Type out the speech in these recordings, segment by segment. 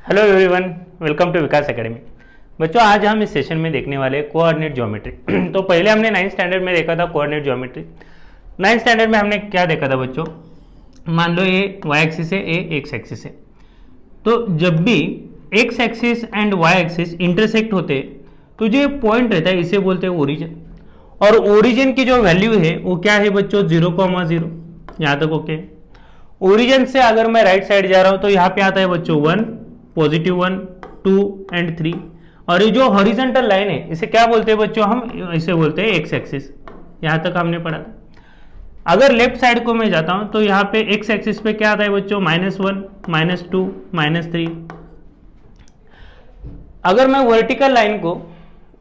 Hello everyone, welcome to Vikas academy. बच्चों, आज हम इस सेशन में देखने वाले हैं कोऑर्डिनेट ज्योमेट्री। तो पहले हमने 9th स्टैंडर्ड में देखा था कोऑर्डिनेट ज्योमेट्री। 9th स्टैंडर्ड में हमने क्या देखा था बच्चों? मान लो ये वाई एक्सिस है, ये एक्स एक्सिस है। तो जब भी X axis and Y axis intersect होते तो जो पॉइंट रहता है इसे बोलते हैं ओरिजिन। और ओरिजिन की जो वैल्यू है वो क्या है बच्चों? 0,0। यहाँ तक ओके। ओरिजिन से अगर मैं राइट साइड जा रहा हूं तो यहाँ पे आता है बच्चों 1, +1, 2 एंड 3। और ये जो हॉरिजॉन्टल लाइन है इसे क्या बोलते हैं बच्चों? हम इसे बोलते हैं एक्स एक्सिस। यहां तक हमने पढ़ा था। अगर लेफ्ट साइड को मैं जाता हूं तो यहाँ पे एक्स एक्सिस पे क्या आता है बच्चों? -1, -2, -3। अगर मैं वर्टिकल लाइन को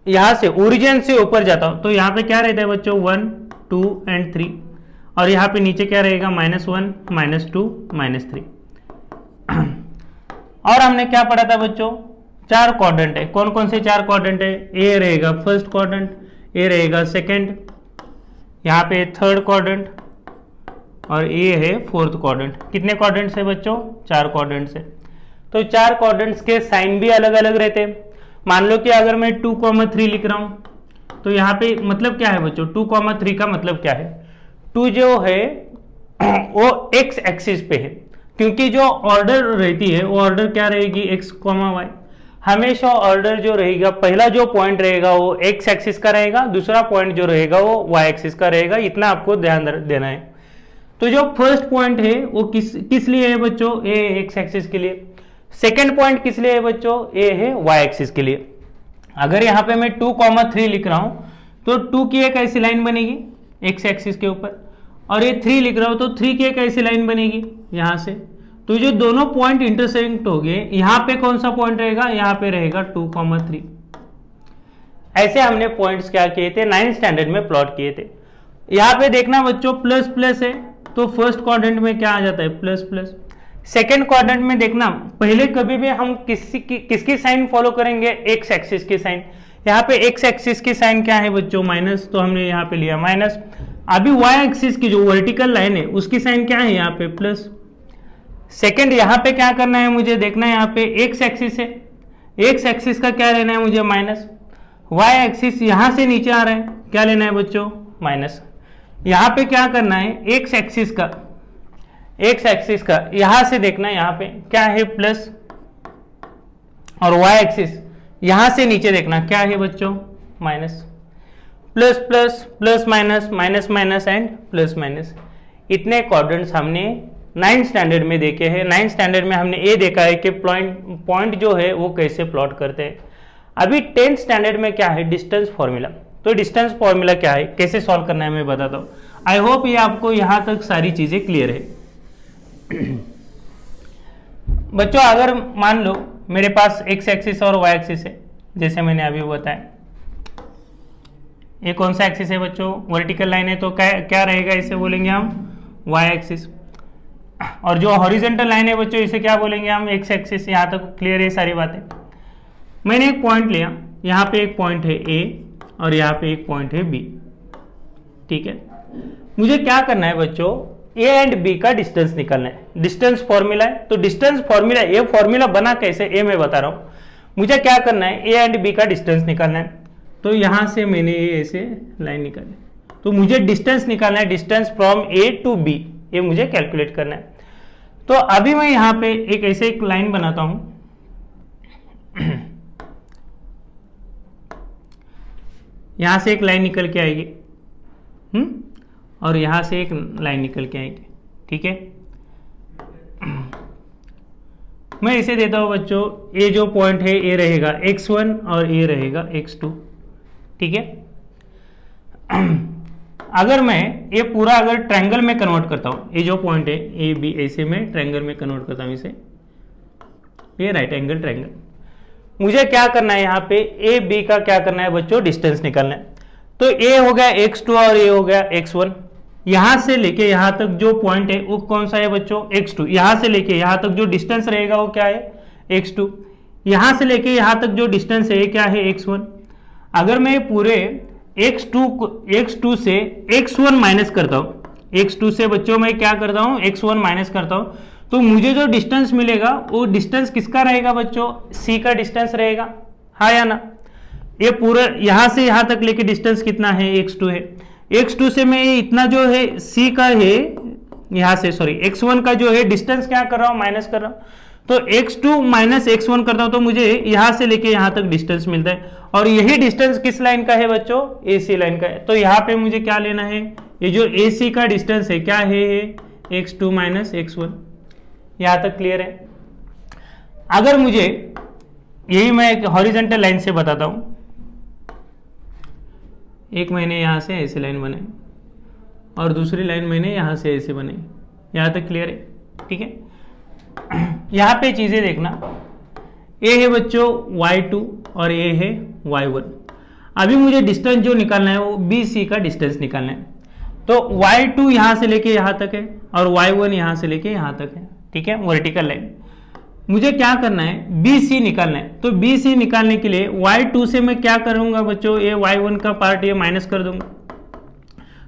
यहां से ओरिजिन से ऊपर जाता हूं तो यहाँ पे क्या रहता है बच्चों? 1, 2 एंड 3। और यहाँ पे नीचे क्या रहेगा? -1, -2, -3। और हमने क्या पढ़ा था बच्चों? 4 क्वाड्रेंट है। कौन कौन से 4 क्वाड्रेंट है? ए रहेगा फर्स्ट क्वाड्रेंट, ए रहेगा सेकंड, यहाँ पे थर्ड क्वाड्रेंट और ए है फोर्थ क्वाड्रेंट। कितने क्वाड्रेंट्स है बच्चों? 4 क्वाड्रेंट्स है। तो 4 क्वाड्रेंट्स के साइन भी अलग अलग रहते हैं। मान लो कि अगर मैं 2,3 लिख रहा हूं तो यहाँ पे मतलब क्या है बच्चों? 2,3 का मतलब क्या है? 2 जो है वो एक्स एक्सिस पे है, क्योंकि जो ऑर्डर रहती है वो ऑर्डर क्या रहेगी? X, Y. हमेशा ऑर्डर जो रहेगा, पहला जो पॉइंट रहेगा वो एक्स एक्सिस का रहेगा, दूसरा पॉइंट जो रहेगा वो वाई एक्सिस का रहेगा। इतना आपको ध्यान देना है। तो जो फर्स्ट पॉइंट है वो किस लिए है बच्चों? ए एक्स एक्सिस के लिए। सेकेंड पॉइंट किस लिए है बच्चों? ए है वाई एक्सिस के लिए। अगर यहाँ पे मैं 2,3 लिख रहा हूं तो 2 की एक ऐसी लाइन बनेगी एक्स एक्सिस के ऊपर, और ये 3 लिख रहा हूं तो 3 की एक ऐसी लाइन बनेगी यहां से। तो जो दोनों पॉइंट इंटरसेक्ट हो गए, यहां पे कौन सा पॉइंट रहेगा? यहां पे रहेगा 2,3। ऐसे हमने पॉइंट्स क्या किए थे? 9th स्टैंडर्ड में प्लॉट किए थे। यहां पे देखना बच्चों प्लस प्लस है तो फर्स्ट क्वाड्रेंट में क्या आ जाता है? Plus plus. सेकेंड क्वाड्रेंट में देखना, पहले कभी भी हम किसकी साइन फॉलो करेंगे? एक्स एक्सिस की साइन। यहाँ पे एक्स एक्सिस की साइन क्या है बच्चों? माइनस, तो हमने यहाँ पे लिया माइनस। अभी वाई एक्सिस की जो वर्टिकल लाइन है उसकी साइन क्या है? यहाँ पे प्लस। सेकेंड यहाँ पे क्या करना है मुझे? देखना है यहाँ पे एक्स एक्सिस है, एक्स एक्सिस का क्या लेना है मुझे? माइनस। वाई एक्सिस यहां से नीचे आ रहा है, क्या लेना है बच्चों? माइनस। यहाँ पे क्या करना है? एक्स एक्सिस का यहां से देखना है, यहाँ पे क्या है? प्लस। और वाई एक्सिस यहां से नीचे देखना क्या है बच्चों? Minus. Plus plus, plus minus, minus minus and plus minus. इतने क्वाड्रेंट्स हमने 9th स्टैंडर्ड में देखे हैं। 9th स्टैंडर्ड में हमने ये देखा है कि पॉइंट जो है वो कैसे प्लॉट करते हैं। अभी 10th स्टैंडर्ड में क्या है? Distance formula. तो डिस्टेंस फॉर्मूला क्या है, कैसे सॉल्व करना है मैं बताता हूँ। आई होप ये आपको यहां तक सारी चीजें क्लियर है। बच्चों, अगर मान लो मेरे पास एक्स एक्सिस और वाई एक्सिस है, जैसे मैंने अभी बताया, ये कौन सा एक्सिस है बच्चों? वर्टिकल लाइन है, तो क्या रहेगा? इसे बोलेंगे हम वाई एक्सिस। और जो हॉरिजॉन्टल लाइन है बच्चों इसे क्या बोलेंगे हम? X axis. यहां तक क्लियर है सारी बातें। मैंने एक पॉइंट लिया, यहाँ पे एक पॉइंट है ए और यहाँ पे एक पॉइंट है बी, ठीक है। मुझे क्या करना है बच्चों? ए एंड बी का डिस्टेंस निकालना है। डिस्टेंस फॉर्मूला है, तो डिस्टेंस फॉर्मूला, ये फॉर्मूला बना कैसे ये मैं बता रहा हूं। मुझे क्या करना है? ए एंड बी का डिस्टेंस निकालना है। तो यहां से मैंने ऐसे लाइन निकाली, तो मुझे डिस्टेंस निकालना है। Distance from A to B, ये मुझे कैलकुलेट करना है। तो अभी मैं यहां पे एक ऐसे एक लाइन बनाता हूं। यहां से एक लाइन निकल के आएगी, और यहां से एक लाइन निकल के आएगी, ठीक है। मैं इसे देता हूं बच्चों, ये जो पॉइंट है ये रहेगा x1 और ये रहेगा x2, ठीक है। अगर मैं ये पूरा अगर ट्रायंगल में कन्वर्ट करता हूं, ये जो पॉइंट है ए बी, ऐसे में ट्रायंगल में कन्वर्ट करता हूं इसे, ये राइट एंगल ट्रायंगल। मुझे क्या करना है? यहाँ पे ए बी का क्या करना है बच्चों? डिस्टेंस निकालना है। तो ए हो गया x2 और ये हो गया x1। यहां से लेके यहां तक जो पॉइंट है वो कौन सा है बच्चों? x2। यहां से लेके यहां तक जो डिस्टेंस रहेगा वो क्या है? x2। यहां से लेके यहां तक जो डिस्टेंस है क्या है? x1। अगर मैं पूरे x2 से x1 माइनस करता हूं, x2 से बच्चों मैं क्या करता हूं? x1 माइनस करता हूं, तो मुझे जो डिस्टेंस मिलेगा वो डिस्टेंस किसका रहेगा बच्चों, सी का डिस्टेंस रहेगा, हाँ या ना। ये पूरा यहां से यहां तक लेके डिस्टेंस कितना है, x2 है। x2 से मैं इतना जो है c का है, यहां से सॉरी x1 का जो है डिस्टेंस क्या कर रहा हूं, माइनस कर रहा हूं। तो x2 माइनस x1 करता हूं तो मुझे यहां से लेके यहां तक डिस्टेंस मिलता है, और यही डिस्टेंस किस लाइन का है बच्चों, AC लाइन का है। तो यहाँ पे मुझे क्या लेना है, ये जो AC का डिस्टेंस है क्या है, x2 माइनस x1। यहां तक क्लियर है। अगर मुझे यही मैं एक हॉरिजॉन्टल लाइन से बताता हूं, एक मैंने यहां से ऐसी लाइन बनाई और दूसरी लाइन मैंने यहां से ऐसे बनाई, यहां तक क्लियर है, ठीक है। यहां पे चीजें देखना, ये है बच्चों y2 और ये है y1। अभी मुझे डिस्टेंस जो निकालना है वो BC का डिस्टेंस निकालना है। तो y2 यहां से लेके यहां तक है और y1 यहां से लेके यहां तक है, ठीक है, वर्टिकल लाइन। मुझे क्या करना है, BC निकालना है। तो BC निकालने के लिए y2 से मैं क्या करूंगा बच्चों, ये y1 का पार्ट ये माइनस कर दूंगा।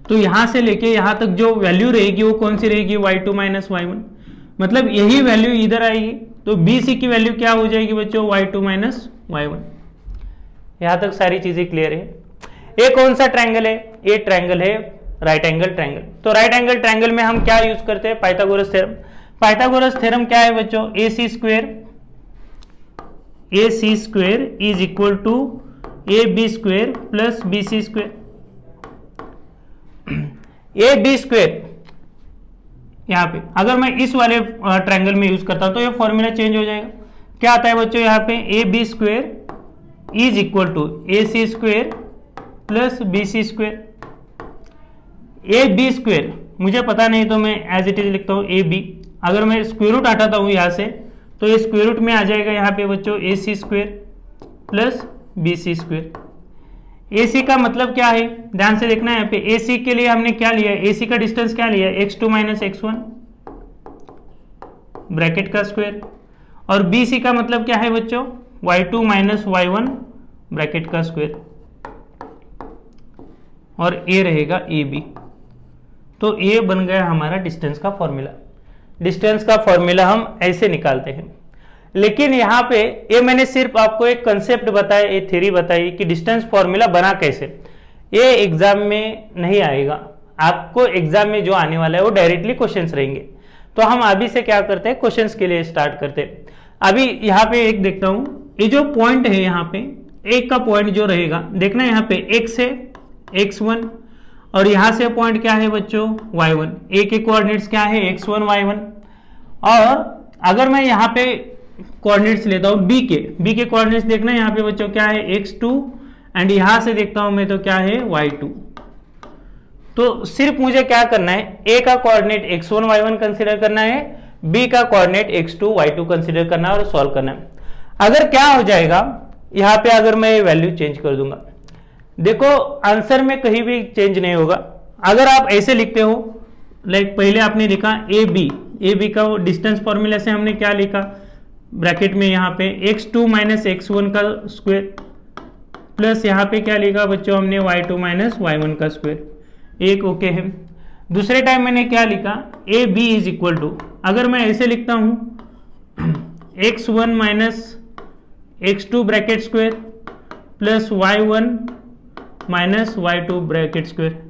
तो यहां से लेके यहां तक जो वैल्यू रहेगी वो कौन सी रहेगी, y2 माइनस y1, मतलब यही वैल्यू इधर आएगी। तो BC की वैल्यू क्या हो जाएगी बच्चों, y2 माइनस y1। यहां तक सारी चीजें क्लियर है। ये कौन सा ट्रायंगल है, ये ट्रायंगल है राइट एंगल ट्रायंगल। तो राइट एंगल ट्रायंगल में हम क्या यूज करते हैं, पाइथागोरस थ्योरम। पाइथागोरस थ्योरम क्या है बच्चों, AC square is equal to AB square plus BC square. AB square यहाँ पे अगर मैं इस वाले ट्रायंगल में यूज करता हूं तो ये फॉर्मूला चेंज हो जाएगा। क्या आता है बच्चों, यहाँ पे AB square is equal to AC square plus BC square. AB square मुझे पता नहीं तो मैं एज इट इज लिखता हूँ AB। अगर मैं स्क्वायर रूट हटाता हूँ यहाँ से तो ये स्क्वायर रूट में आ जाएगा यहाँ पे बच्चों AC square plus BC square. AC का मतलब क्या है, ध्यान से देखना है। यहाँ पे AC के लिए हमने क्या लिया है, AC का डिस्टेंस क्या लिया है, x2 माइनस x1 ब्रैकेट का स्क्वायर, और BC का मतलब क्या है बच्चों, y2 माइनस y1 ब्रैकेट का स्क्वायर, और A रहेगा AB। तो ये बन गया हमारा डिस्टेंस का फॉर्मूला। डिस्टेंस का फॉर्मूला हम ऐसे निकालते हैं। लेकिन यहाँ पे ये मैंने सिर्फ आपको एक कंसेप्ट बताया, ये थ्योरी बताई कि डिस्टेंस फॉर्मूला बना कैसे। ये एग्जाम में नहीं आएगा, आपको एग्जाम में जो आने वाला है वो डायरेक्टली क्वेश्चंस रहेंगे। तो हम अभी से क्या करते हैं, क्वेश्चंस के लिए स्टार्ट करते हैं। अभी यहाँ पे एक देखता हूँ, ये जो पॉइंट है यहाँ पे एक का पॉइंट जो रहेगा, देखना यहाँ पे x है x1 और यहाँ से पॉइंट क्या है बच्चों y1। ए के कोऑर्डिनेट्स क्या है x1 y1, और अगर मैं यहाँ पे कोऑर्डिनेट्स लेता हूँ बी के कोऑर्डिनेट्स देखना यहाँ पे बच्चों क्या है x2, एंड यहां से देखता हूं मैं तो क्या है y2। तो सिर्फ मुझे क्या करना है, a का कोऑर्डिनेट x1 y1 कंसीडर करना है, b का कोऑर्डिनेट x2 y2 कंसीडर करना है और सॉल्व करना है। अगर क्या हो जाएगा यहां पे, अगर मैं वैल्यू चेंज कर दूंगा, देखो आंसर में कहीं भी चेंज नहीं होगा। अगर आप ऐसे लिखते हो, लाइक पहले आपने लिखा ए बी का डिस्टेंस फॉर्मूला से हमने क्या लिखा, ब्रैकेट में यहाँ पे x2 माइनस x1 का स्क्वायर प्लस यहाँ पे क्या लिखा बच्चों हमने y2 माइनस y1 का स्क्वायर, एक ओके है। दूसरे टाइम मैंने क्या लिखा, A B is equal to, अगर मैं ऐसे लिखता हूँ x1 minus x2 bracket square plus y1 minus y2 bracket square,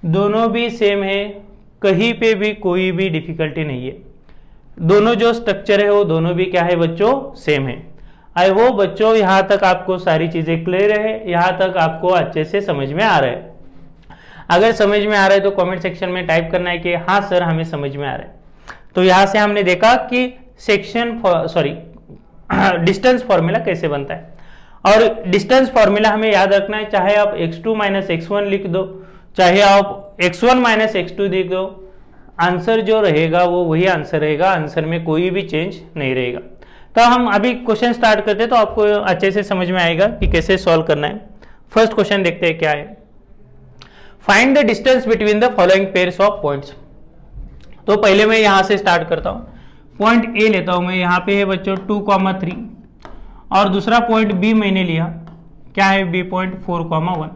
दोनों भी सेम है, कहीं पे भी कोई भी डिफिकल्टी नहीं है। दोनों जो स्ट्रक्चर है वो दोनों भी क्या है बच्चों, सेम है। आई होप बच्चों यहां तक आपको सारी चीजें क्लियर है, यहां तक आपको अच्छे से समझ में आ रहा है। अगर समझ में आ रहा है तो कमेंट सेक्शन में टाइप करना है कि हाँ सर हमें समझ में आ रहा है। तो यहां से हमने देखा कि डिस्टेंस फॉर्मूला कैसे बनता है, और डिस्टेंस फॉर्मूला हमें याद रखना है, चाहे आप x2 माइनस x1 लिख दो, चाहे आप x1 माइनस x2 लिख दो, आंसर जो रहेगा वो वही आंसर रहेगा, आंसर में कोई भी चेंज नहीं रहेगा। तो हम अभी क्वेश्चन स्टार्ट करते हैं तो आपको अच्छे से समझ में आएगा कि कैसे सॉल्व करना है। फर्स्ट क्वेश्चन देखते हैं क्या है, find the distance between the following pairs of points. तो पहले मैं यहां से स्टार्ट करता हूं, पॉइंट ए लेता हूं मैं, यहां पे है बच्चों 2,3, और दूसरा पॉइंट बी मैंने लिया, क्या है बी पॉइंट 4,1।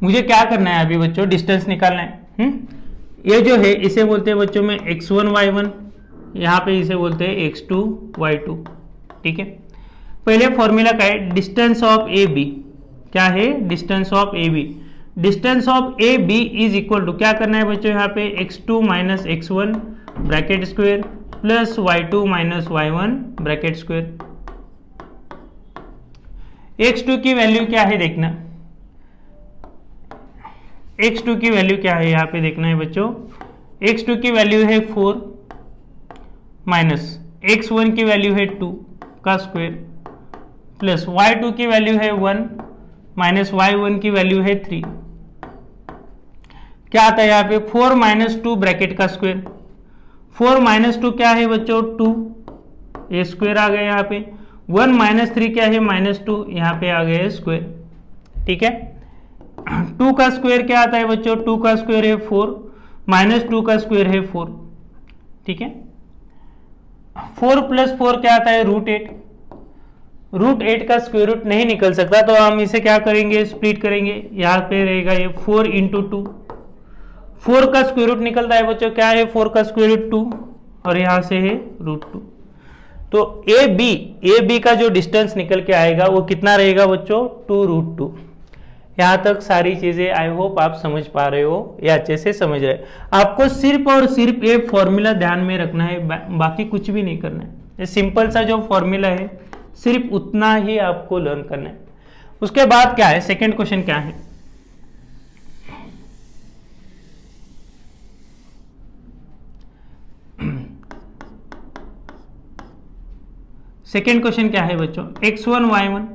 मुझे क्या करना है अभी बच्चों, डिस्टेंस निकालना है। ये जो है इसे बोलते हैं बच्चों में x1 y1, यहाँ पे इसे बोलते हैं x2 y2। ठीक है, पहले फॉर्मूला क्या है, डिस्टेंस ऑफ ए बी। क्या है, distance of A B. Distance of A B is equal to, क्या करना है बच्चों, यहाँ पे x2 minus x1 bracket square plus y2 minus y1 bracket square. x2 की वैल्यू क्या है देखना, x2 की वैल्यू क्या है यहाँ पे देखना है बच्चों। x2 की वैल्यू है 4 माइनस x1 की वैल्यू है 2 का स्क्वायर प्लस y2 की वैल्यू है 1 माइनस y1 की वैल्यू है 3। क्या आता है यहाँ पे, 4 माइनस 2 ब्रैकेट का स्क्वायर। 4 माइनस 2 क्या है बच्चों, 2, ये स्क्वायर आ गया यहाँ पे। 1 माइनस 3 क्या है, माइनस 2, यहाँ पे आ गया स्क्वायर। ठीक है, 2 का स्क्वायर क्या आता है बच्चों, 2 का स्क्वायर है 4 माइनस 2 का स्क्वायर है 4। ठीक है, 4 प्लस 4 क्या आता है, √8। √8 का स्क्वायर रूट नहीं निकल सकता, तो हम इसे क्या करेंगे, स्प्लिट करेंगे। यहाँ पे रहेगा ये 4 इंटू 2, 4 का स्क्वायर रूट निकलता है बच्चों, क्या है 4 का स्क्वायर रूट 2 और यहाँ से है √2। तो ए बी का जो डिस्टेंस निकल के आएगा वो कितना रहेगा बच्चों, 2√2। यहाँ तक सारी चीजें आई होप आप समझ पा रहे हो या अच्छे से समझ रहे हो। आपको सिर्फ और सिर्फ ये फॉर्मूला ध्यान में रखना है, बाकी कुछ भी नहीं करना है। ये सिंपल सा जो फॉर्मूला है सिर्फ उतना ही आपको लर्न करना है। उसके बाद क्या है, सेकंड क्वेश्चन क्या है, सेकेंड क्वेश्चन क्या है बच्चों, x1 y1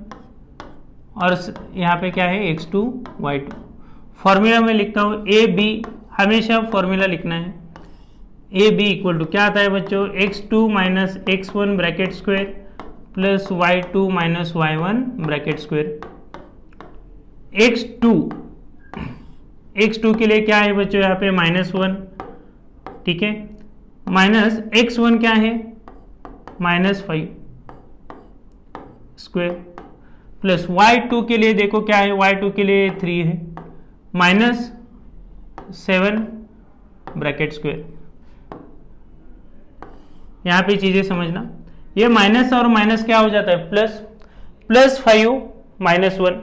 और यहाँ पे क्या है x2 y2। फॉर्मूला में लिखता हूँ ए बी, हमेशा फॉर्मूला लिखना है। ए बी इक्वल टू क्या आता है बच्चों, x2 minus x1 bracket square plus y2 minus y1 bracket square. x2 के लिए क्या है बच्चों, यहाँ पे -1। ठीक है, माइनस x1 क्या है, -5 स्क्वायर प्लस y2 के लिए देखो क्या है, y2 के लिए 3 है, -7 ब्रैकेट स्क्वायर। यहां पे चीजें समझना, ये माइनस और माइनस क्या हो जाता है, +5 -1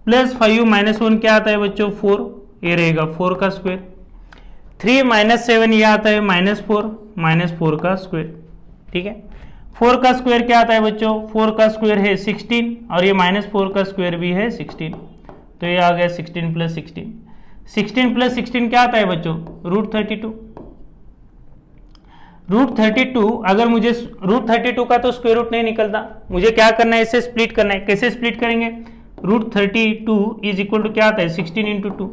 +5 -1 क्या आता है बच्चों, 4, ये रहेगा 4 का स्क्वायर। 3 -7 ये आता है -4 का स्क्वायर। ठीक है, 4 का स्क्वायर क्या आता है बच्चों, 4 का स्क्वायर है 16 और ये -4 का स्क्वायर भी है 16, तो ये आ गया 16 + 16। 16 + 16 क्या आता है बच्चों, √32। √32 अगर मुझे √32 का तो स्क्वायर रूट नहीं निकलता, मुझे क्या करना है, इसे स्प्लिट करना है। कैसे स्प्लिट करेंगे, √32 इज इक्वल टू क्या आता है, 16 × 2।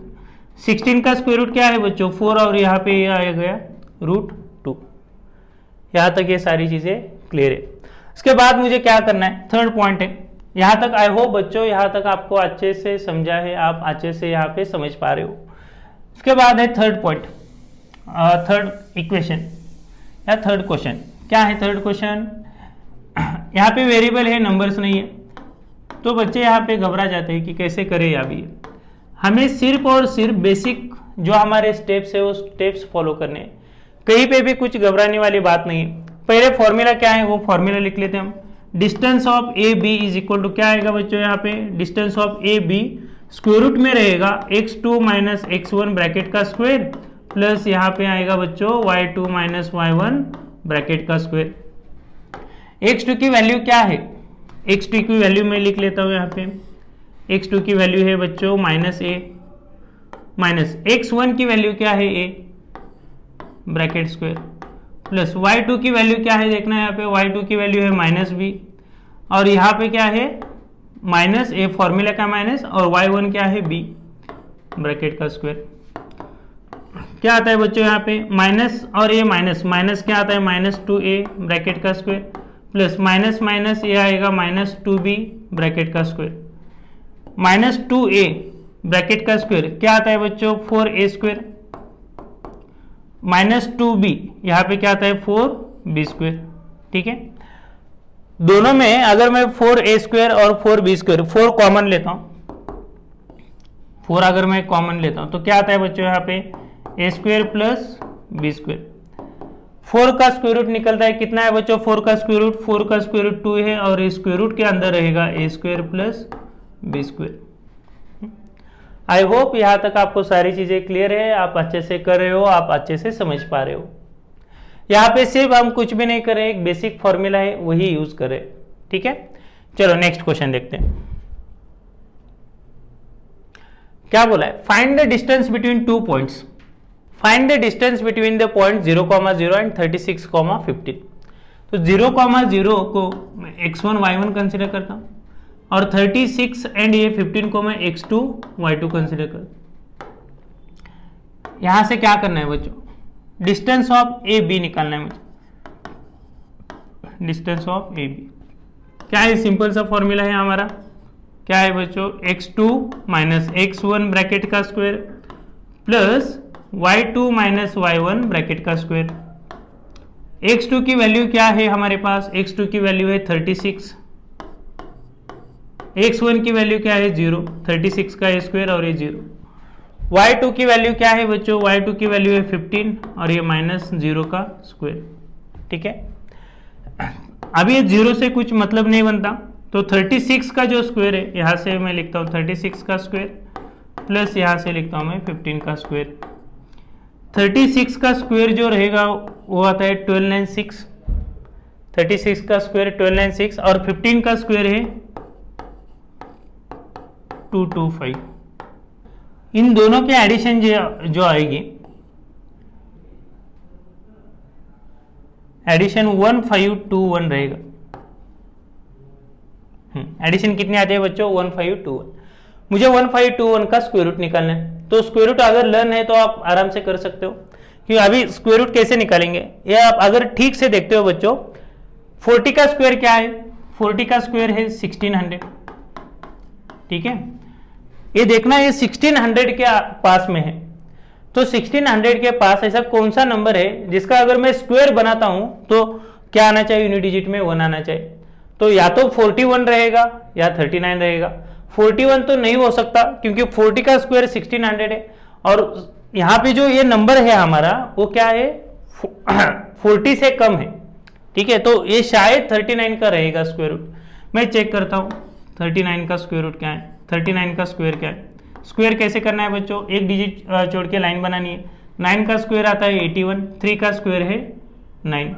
16 का स्क्वायर रूट क्या है बच्चों, 4 और यहाँ पे ये आ गया √2। यहाँ तक ये सारी चीजें क्लियर है। इसके बाद मुझे क्या करना है, थर्ड पॉइंट है। यहाँ तक आई होप बच्चों, यहाँ तक आपको अच्छे से समझा है, आप अच्छे से यहाँ पे समझ पा रहे हो। इसके बाद है थर्ड पॉइंट, थर्ड इक्वेशन या थर्ड क्वेश्चन। क्या है थर्ड क्वेश्चन, यहाँ पे वेरिएबल है, नंबर्स नहीं है, तो बच्चे यहाँ पे घबरा जाते हैं कि कैसे करें। अभी हमें सिर्फ और सिर्फ बेसिक जो हमारे स्टेप्स है वो स्टेप्स फॉलो करने हैं, कहीं पे भी कुछ घबराने वाली बात नहीं है। पहले फॉर्मूला क्या है वो फॉर्मूला लिख लेते हैं हम। Distance of A B is equal to क्या आएगा बच्चों, यहाँ पे distance of A B square root में रहेगा x2 माइनस x1 ब्रैकेट का स्क्वायर प्लस यहाँ पे आएगा बच्चों y2 माइनस y1 ब्रैकेट का स्क्वायर। x2 की वैल्यू क्या है, x2 की वैल्यू मैं लिख लेता हूँ यहाँ पे। x2 की वैल्यू है बच्चों -a माइनस x1 की वैल्यू क्या है a bracket square plus y2 की वैल्यू क्या है देखना है यहाँ पे, y2 की वैल्यू है -b और यहाँ पे क्या है -a फॉर्मूला का माइनस और y1 क्या है b ब्रैकेट का स्क्वायर। क्या आता है बच्चों यहाँ पे माइनस और ये माइनस, माइनस क्या आता है -2a ब्रैकेट का स्क्वायर प्लस माइनस माइनस ये आएगा -2b ब्रैकेट का स्क्वायर। -2a ब्रैकेट का स्क्वायर क्या आता है बच्चों 4a स्क्वायर -2b यहाँ पे क्या आता है 4b स्क्वायर। ठीक है, दोनों में अगर मैं 4a स्क्वायर और 4b स्क्वायर 4 कॉमन लेता हूँ, 4 अगर मैं कॉमन लेता हूँ तो क्या आता है बच्चों यहाँ पे ए स्क्वायर प्लस बी स्क्वायर। 4 का स्क्वायर रूट निकलता है, कितना है बच्चों 4 का स्क्वायर रूट, 4 का स्क्वायर रूट 2 है और स्क्वायर रूट के अंदर रहेगा A square plus B square. I hope यहां तक आपको सारी चीजें क्लियर है, आप अच्छे से कर रहे हो, आप अच्छे से समझ पा रहे हो। यहाँ पे सिर्फ हम कुछ भी नहीं कर रहे, एक बेसिक फॉर्मूला है वही यूज कर रहे, ठीक है। चलो नेक्स्ट क्वेश्चन देखते हैं। क्या बोला है, find the distance between 2 points, find the distance between the point 0,0 and 36,15। तो 0,0 को मैं x1 y1 कंसिडर करता हूं और 36 एंड ये 15 को मैं x2 y2 कंसिडर करता हूं। यहां से क्या करना है बच्चों, डिस्टेंस ऑफ ए बी निकालना है मुझे, डिस्टेंस ऑफ ए बी। क्या है, सिंपल सा फॉर्मूला है हमारा, क्या है बच्चों, x2 माइनस x1 ब्रैकेट का square plus y2 minus y1 bracket का स्क्वायर। x2 की वैल्यू क्या है हमारे पास, x2 की वैल्यू है 36, x1 की वैल्यू क्या है 0, 36 का स्क्वायर और ये 0। y2 की वैल्यू क्या है बच्चों, y2 की वैल्यू है 15 और ये माइनस 0 का स्क्वायर, ठीक है। अब ये 0 से कुछ मतलब नहीं बनता, तो 36 का जो स्क्वायर है यहां से मैं लिखता हूं 36 का स्क्वायर प्लस यहां से लिखता हूं मैं 15 का स्क्वायर। 36 का स्क्वायर जो रहेगा वो आता है 1296, 36 का स्क्वायर 1296 और 15 का स्क्वायर है 225। इन दोनों के एडिशन जो आएगी, एडिशन 1521 रहेगा। एडिशन कितने आते हैं बच्चों, 1521। मुझे 1521 का स्क्वायर रूट निकालना है, तो स्क्वायर रूट अगर लर्न है तो आप आराम से कर सकते हो, क्योंकि अभी स्क्वायर रूट कैसे निकालेंगे ये आप अगर ठीक से देखते हो बच्चों। 40 का स्क्वायर क्या है, 40 का स्क्वायर है 1600, ठीक है। ये देखना ये 1600 के पास में है, तो 1600 के पास ऐसा कौन सा नंबर है जिसका अगर मैं स्क्वायर बनाता हूं तो क्या आना चाहिए, यूनिट डिजिट में 1 आना चाहिए। तो या तो 41 रहेगा या 39 रहेगा। 41 तो नहीं हो सकता क्योंकि 40 का स्क्वायर 1600 है और यहाँ पे जो ये नंबर है हमारा वो क्या है 40 से कम है, ठीक है। तो ये शायद 39 का रहेगा स्क्वायर रूट। मैं चेक करता हूँ 39 का स्क्वायर रूट क्या है, 39 का स्क्वायर क्या है। स्क्वायर कैसे करना है बच्चों, एक डिजिट छोड़ के लाइन बनानी है। 9 का स्क्वायर आता है 81, 3 का स्क्वायर है 9।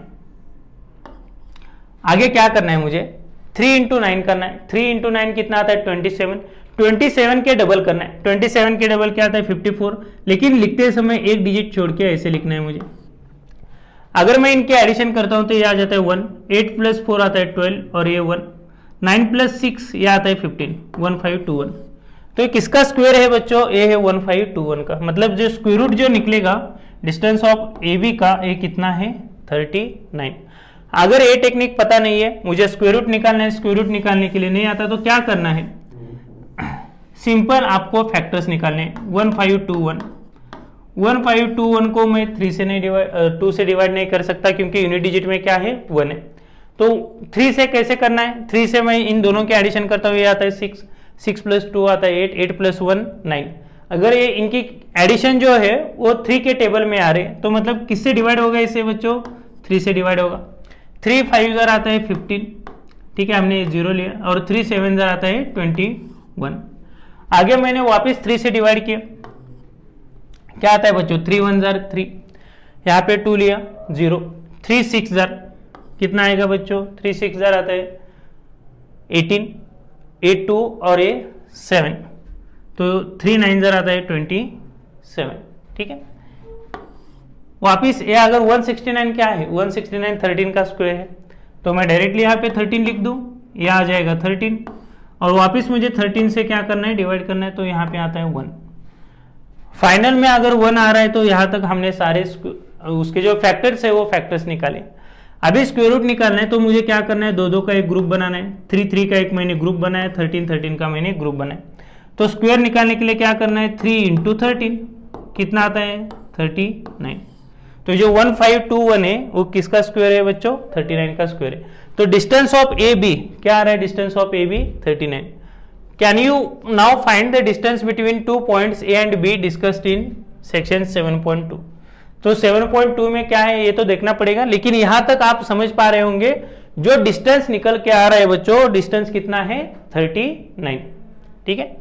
आगे क्या करना है मुझे, 3 इंटू 9 करना है। 3 इंटू 9 कितना आता है 27, 27 के डबल करना है। 27 के डबल क्या आता है 54, लेकिन लिखते समय एक डिजिट छोड़ के ऐसे लिखना है मुझे। अगर मैं इनके एडिशन करता हूं तो ये आ जाता है 1, 8 प्लस 4 आता है 12 और ये 1, 9 प्लस 6 ये आता है 15, 1521। तो किसका स्क्वायर है बच्चों, ये है 1521 का। मतलब जो स्क्वायर रूट जो निकलेगा डिस्टेंस ऑफ ए बी का ये कितना है 39। अगर ये टेक्निक पता नहीं है, मुझे स्क्वायर रूट निकालना है, स्क्वायर रूट निकालने के लिए नहीं आता तो क्या करना है, सिंपल आपको फैक्टर्स निकालने। 1521 को मैं 2 से डिवाइड नहीं कर सकता क्योंकि यूनिट डिजिट में क्या है 1 है। तो 3 से कैसे करना है, 3 से मैं इन दोनों के एडिशन करता हूँ, ये आता है 6, 6 प्लस 2 आता है 8, 8 प्लस 1 9। अगर ये इनकी एडिशन जो है वो 3 के टेबल में आ रहे हैं तो मतलब किससे डिवाइड होगा इसे बच्चों, 3 से डिवाइड होगा। 3 5 जार आता है 15, ठीक है, हमने 0 लिया और 3 7 जार आता है 21। आगे मैंने वापस 3 से डिवाइड किया, क्या आता है बच्चों 3 1 जार 3, यहाँ पे 2 लिया 0, 3 6 जार कितना आएगा बच्चों, 3 6 जार आता है 18, 8 2 और ये 7, तो 3 9 जार आता है 27, ठीक है। वापिस ये अगर 169 क्या है, 169 13 का स्क्वायर है, तो मैं डायरेक्टली यहाँ पे 13 लिख दूँ, ये आ जाएगा 13 और वापस मुझे 13 से क्या करना है डिवाइड करना है, तो यहाँ पे आता है 1। फाइनल में अगर 1 आ रहा है तो यहाँ तक हमने सारे उसके जो फैक्टर्स है वो फैक्टर्स निकाले। अभी स्क्वायर रूट निकालना है तो मुझे क्या करना है, 2 2 का एक ग्रुप बनाना है, 3 3 का एक मैंने ग्रुप बनाया, 13 13 का मैंने ग्रुप बनाया। तो स्क्वायर निकालने के लिए क्या करना है, 3 इंटू 13 कितना आता है 39। तो जो 1521 है वो किसका स्क्वायर है बच्चों, 39 का स्क्वायर है। तो डिस्टेंस ऑफ ए बी क्या आ रहा है, distance of A B 39। Can you now find the distance between 2 points A and B discussed in section 7.2। तो 7.2 में क्या है ये तो देखना पड़ेगा, लेकिन यहां तक आप समझ पा रहे होंगे जो डिस्टेंस निकल के आ रहा है बच्चों, डिस्टेंस कितना है 39। ठीक है,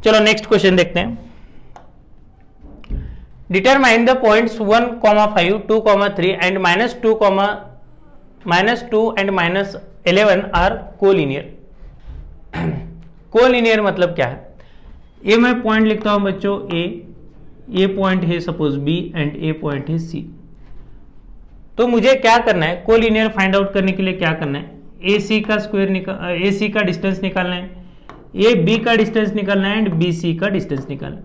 चलो नेक्स्ट क्वेश्चन देखते हैं। Determine the points 1, 5, 2, 3 and -2 and -11 are collinear. Collinear मतलब क्या है? ये मैं पॉइंट लिखता हूं बच्चों ए पॉइंट है suppose B and a point है सी। तो मुझे क्या करना है, कोलिनियर फाइंड आउट करने के लिए क्या करना है, ए सी का डिस्टेंस निकालना है, ए बी का डिस्टेंस निकालना है एंड बी सी का डिस्टेंस निकालना है।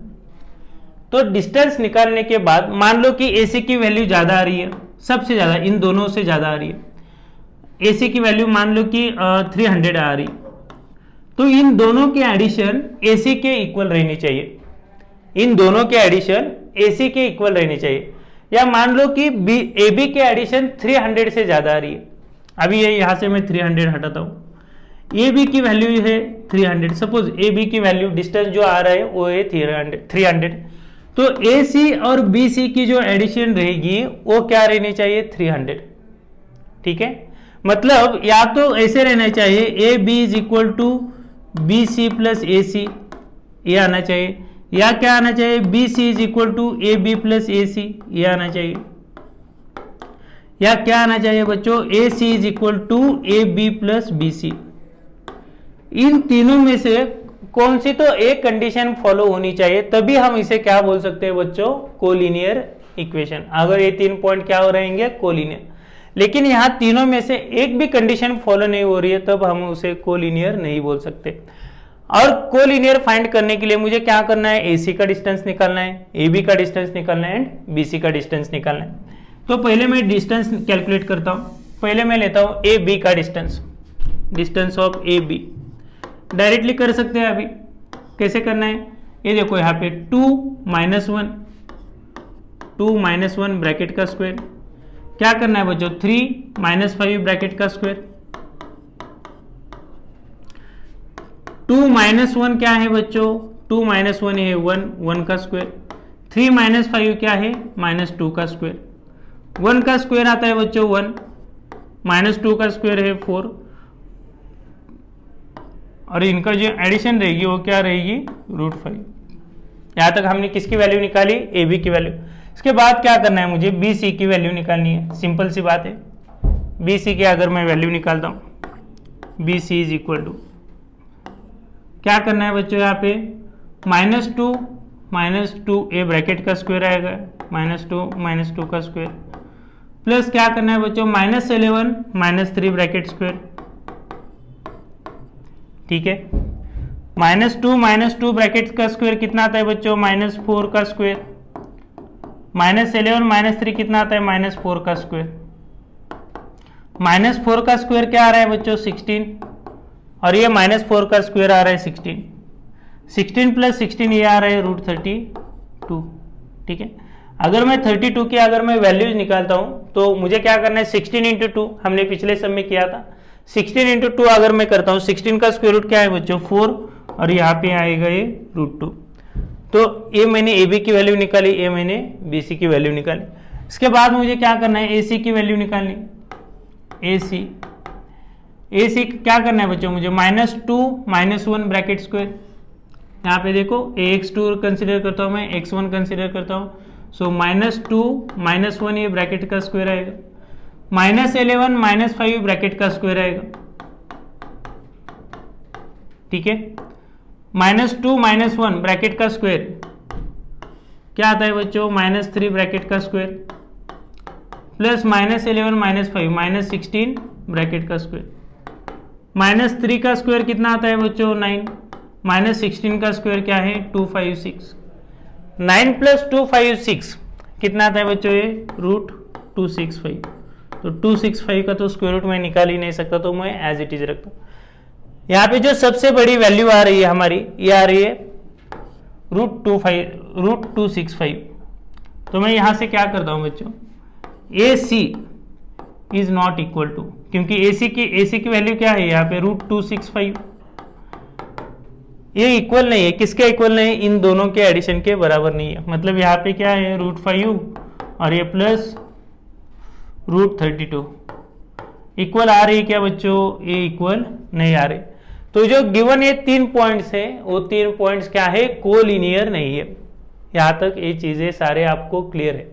तो डिस्टेंस निकालने के बाद मान लो कि ए सी की वैल्यू ज्यादा आ रही है, सबसे ज्यादा इन दोनों से ज्यादा आ रही है, ए सी की वैल्यू मान लो कि 300 आ रही, तो इन दोनों के एडिशन ए सी के इक्वल रहनी चाहिए, इन दोनों के एडिशन ए सी के इक्वल रहनी चाहिए। या मान लो कि ए बी के एडिशन 300 से ज्यादा आ रही है, अभी ये यहां से मैं 300 हटाता हूं, ए बी की वैल्यू है 300, सपोज ए बी की वैल्यू डिस्टेंस जो आ रहा है वो है 300, तो ए सी और बी सी की जो एडिशन रहेगी वो क्या रहनी चाहिए 300। ठीक है, मतलब या तो ऐसे रहना चाहिए A B is equal to B C plus A C, ये आना चाहिए, या क्या आना चाहिए B C is equal to A B plus A C, ये आना चाहिए, या क्या आना चाहिए बच्चों A C is equal to A B plus B C. इन तीनों में से कौन सी तो एक कंडीशन फॉलो होनी चाहिए, तभी हम इसे क्या बोल सकते हैं बच्चों, कोलिनियर इक्वेशन। अगर ये 3 पॉइंट क्या हो रहेंगे कोलिनियर, लेकिन यहां तीनों में से एक भी कंडीशन फॉलो नहीं हो रही है, तब हम उसे कोलिनियर नहीं बोल सकते। और कोलिनियर फाइंड करने के लिए मुझे क्या करना है, ए सी का डिस्टेंस निकालना है, ए बी का डिस्टेंस निकालना है एंड बी सी का डिस्टेंस निकालना है। तो पहले मैं डिस्टेंस कैलकुलेट करता हूं, पहले मैं लेता हूं ए बी का distance of A B, directly कर सकते हैं। अभी कैसे करना है, ये देखो यहाँ पे 2 - 1 ब्रैकेट का स्क्वायर, क्या करना है बच्चों 3 - 5 ब्रैकेट का स्क्वायर, 2 - 1 क्या है बच्चों, 2 - 1 है 1 का स्क्वायर, 3 - 5 क्या है -2 का स्क्वायर, 1 का स्क्वायर आता है बच्चों 1, -2 का स्क्वायर है 4, और इनका जो एडिशन रहेगी वो क्या रहेगी √5। यहां तक हमने किसकी वैल्यू निकाली, ए बी की वैल्यू। इसके बाद क्या करना है, मुझे बी सी की वैल्यू निकालनी है, सिंपल सी बात है। बी सी की अगर मैं वैल्यू निकालता हूं, B C is equal to क्या करना है बच्चों, यहाँ पे -2 ए ब्रैकेट का स्क्वायर आएगा, -2 का स्क्वायर, प्लस क्या करना है बच्चों -11 -3 ब्रैकेट स्क्वायर। ठीक है, -2 ब्रैकेट का स्क्वायर कितना आता है बच्चों, -4 का स्क्वायर, -11 -3 कितना आता है -4 का स्क्वायर, -4 का स्क्वायर क्या आ रहा है बच्चों 16, और ये -4 का स्क्वायर आ रहा है 16 + 16 ये आ रहा है √32। ठीक है, अगर मैं 32 की अगर मैं वैल्यूज निकालता हूं तो मुझे क्या करना है 16 × 2, हमने पिछले सब में किया था, 16 × 2 अगर मैं करता हूं, 16 का स्क्वायर रूट क्या है बच्चों 4, और यहाँ पे आएगा ये √2। तो ये मैंने ए बी की वैल्यू निकाली, ये मैंने बी सी की वैल्यू निकाली। इसके बाद मुझे क्या करना है, ए सी की वैल्यू निकालनी, ए सी क्या करना है बच्चों मुझे -2 - 1 ब्रैकेट स्क्वायर, यहाँ पे देखो x2 कंसिडर करता हूँ मैं, x1 कंसिडर करता हूँ, सो -2 - 1 ये ब्रैकेट का स्क्वायर आएगा, -11 - 5 ब्रैकेट का स्क्वायर आएगा। ठीक है, -2 - 1 ब्रैकेट का स्क्वायर क्या आता है बच्चों -3 ब्रैकेट का स्क्वायर, प्लस -11 - 5 -16 ब्रैकेट का स्क्वायर, -3 का स्क्वायर कितना आता है बच्चों 9, -16 का स्क्वायर क्या है 256, 9 + 256 कितना आता है बच्चों ये √265। तो 265 का तो स्क्वायर रूट मैं निकाल ही नहीं सकता, तो मैं एज इट इज रखता हूँ। यहाँ पे जो सबसे बड़ी वैल्यू आ रही है हमारी, ये आ रही है √265। तो मैं यहाँ से क्या करता हूँ बच्चों, A C is not equal to, क्योंकि ए सी की वैल्यू क्या है यहाँ पे √265, ये इक्वल नहीं है, किसके इक्वल नहीं है? इन दोनों के एडिशन के बराबर नहीं है। मतलब यहाँ पे क्या है, √5 और ये प्लस √32 इक्वल आ रही है क्या बच्चों? ये इक्वल नहीं आ रही। तो जो गिवन ये 3 पॉइंट्स है वो 3 पॉइंट्स क्या है? कोलिनियर नहीं है। यहां तक ये चीजें सारे आपको क्लियर है।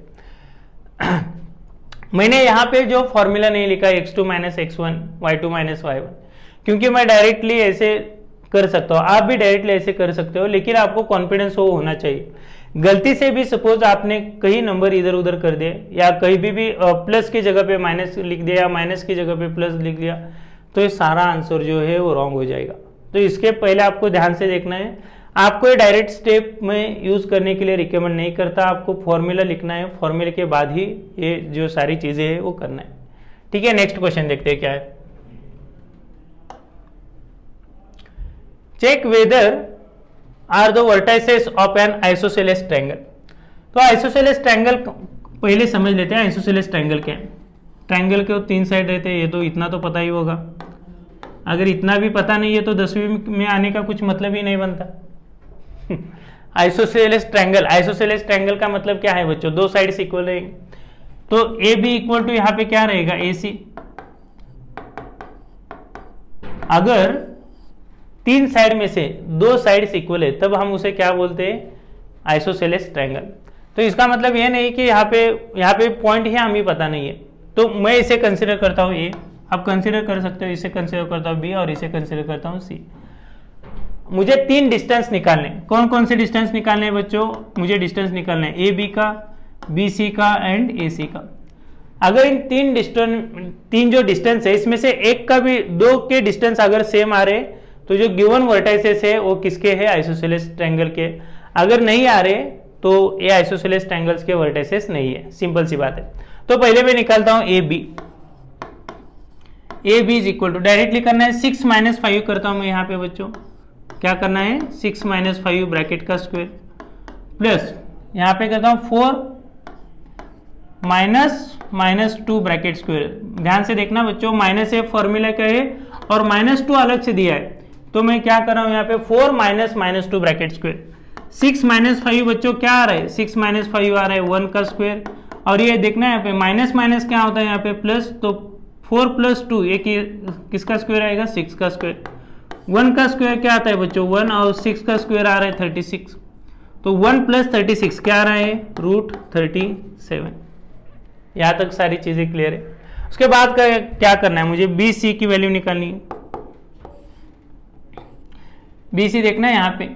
मैंने यहाँ पे जो फॉर्मूला नहीं लिखा x2 - x1 y2 - y1, क्योंकि मैं डायरेक्टली ऐसे कर सकता हूँ, आप भी डायरेक्टली ऐसे कर सकते हो, लेकिन आपको कॉन्फिडेंस वो होना चाहिए। गलती से भी सपोज आपने कई नंबर इधर उधर कर दिए, या कहीं भी प्लस की जगह पे माइनस लिख दिया, या माइनस की जगह पे प्लस लिख दिया, तो ये सारा आंसर जो है वो रॉन्ग हो जाएगा। तो इसके पहले आपको ध्यान से देखना है। आपको ये डायरेक्ट स्टेप में यूज करने के लिए रिकमेंड नहीं करता, आपको फॉर्मूला लिखना है, फॉर्मूले के बाद ही ये जो सारी चीजें है वो करना है। ठीक है, नेक्स्ट क्वेश्चन देखते हैं क्या है। Check whether are the vertices of an isosceles triangle. तो आइसोसेलेस ट्रायंगल पहले समझ लेते हैं। आइसोसेलेस ट्रायंगल क्या है? ट्रायंगल के 3 साइड रहते हैं, ये तो इतना तो पता ही होगा। अगर इतना भी पता नहीं है तो 10वीं में आने का कुछ मतलब ही नहीं बनता। आइसोसेलेस ट्रायंगल का मतलब क्या है बच्चों? 2 साइड्स इक्वल रहेंगे। तो ए बी इक्वल टू यहाँ पे क्या रहेगा? AC। अगर 3 साइड में से 2 साइड्स इक्वल है तब हम उसे क्या बोलते हैं? Isosceles triangle. तो इसका मतलब यह नहीं कि यहाँ पे पॉइंट है हमें पता नहीं है, तो मैं इसे कंसिडर करता हूँ ए, आप कंसिडर कर सकते हो, इसे कंसिडर करता हूँ बी, और इसे कंसिडर करता हूँ सी। मुझे 3 डिस्टेंस निकालने। कौन कौन से डिस्टेंस निकालने हैं बच्चों? मुझे डिस्टेंस निकालना है ए बी का, बी सी का एंड ए सी का। अगर इन 3 जो डिस्टेंस है इसमें से एक का भी 2 के डिस्टेंस अगर सेम आ रहे तो जो गिवन वर्टाइसेस है वो किसके है? आइसोसेलेस ट्रायंगल के। अगर नहीं आ रहे तो ये आइसोसेलेस ट्रायंगल्स के वर्टाइसेस नहीं है, सिंपल सी बात है। तो पहले मैं निकालता हूं A B is equal to, directly करना है 6 - 5 करता हूं मैं यहाँ पे बच्चों। क्या करना है? 6 - 5 ब्रैकेट का स्क्वायर प्लस यहाँ पे करता हूं 4 - -2 ब्रैकेट स्क्वायर। ध्यान से देखना बच्चों, माइनस ए फॉर्मूला का है और -2 अलग से दिया है, तो मैं क्या कर रहा हूं यहाँ पे 4 - -2 ब्रैकेट स्क्वायर। 6 - 5 बच्चों क्या आ रहा है? 6 - 5 आ रहा है 1 का स्क्वायर, और ये देखना है यहाँ पे माइनस माइनस क्या होता है यहाँ पे प्लस, तो 4 + 2 ये किसका स्क्वायर आएगा? 6 का स्क्वायर। 1 का स्क्वायर क्या आता है बच्चों? 1, और 6 का स्क्वायर आ रहा है 36, तो 1 + 36 क्या आ रहा है? √37। यहाँ तक सारी चीजें क्लियर है। उसके बाद क्या करना है? मुझे बी सी की वैल्यू निकालनी है। बी सी देखना है यहाँ पे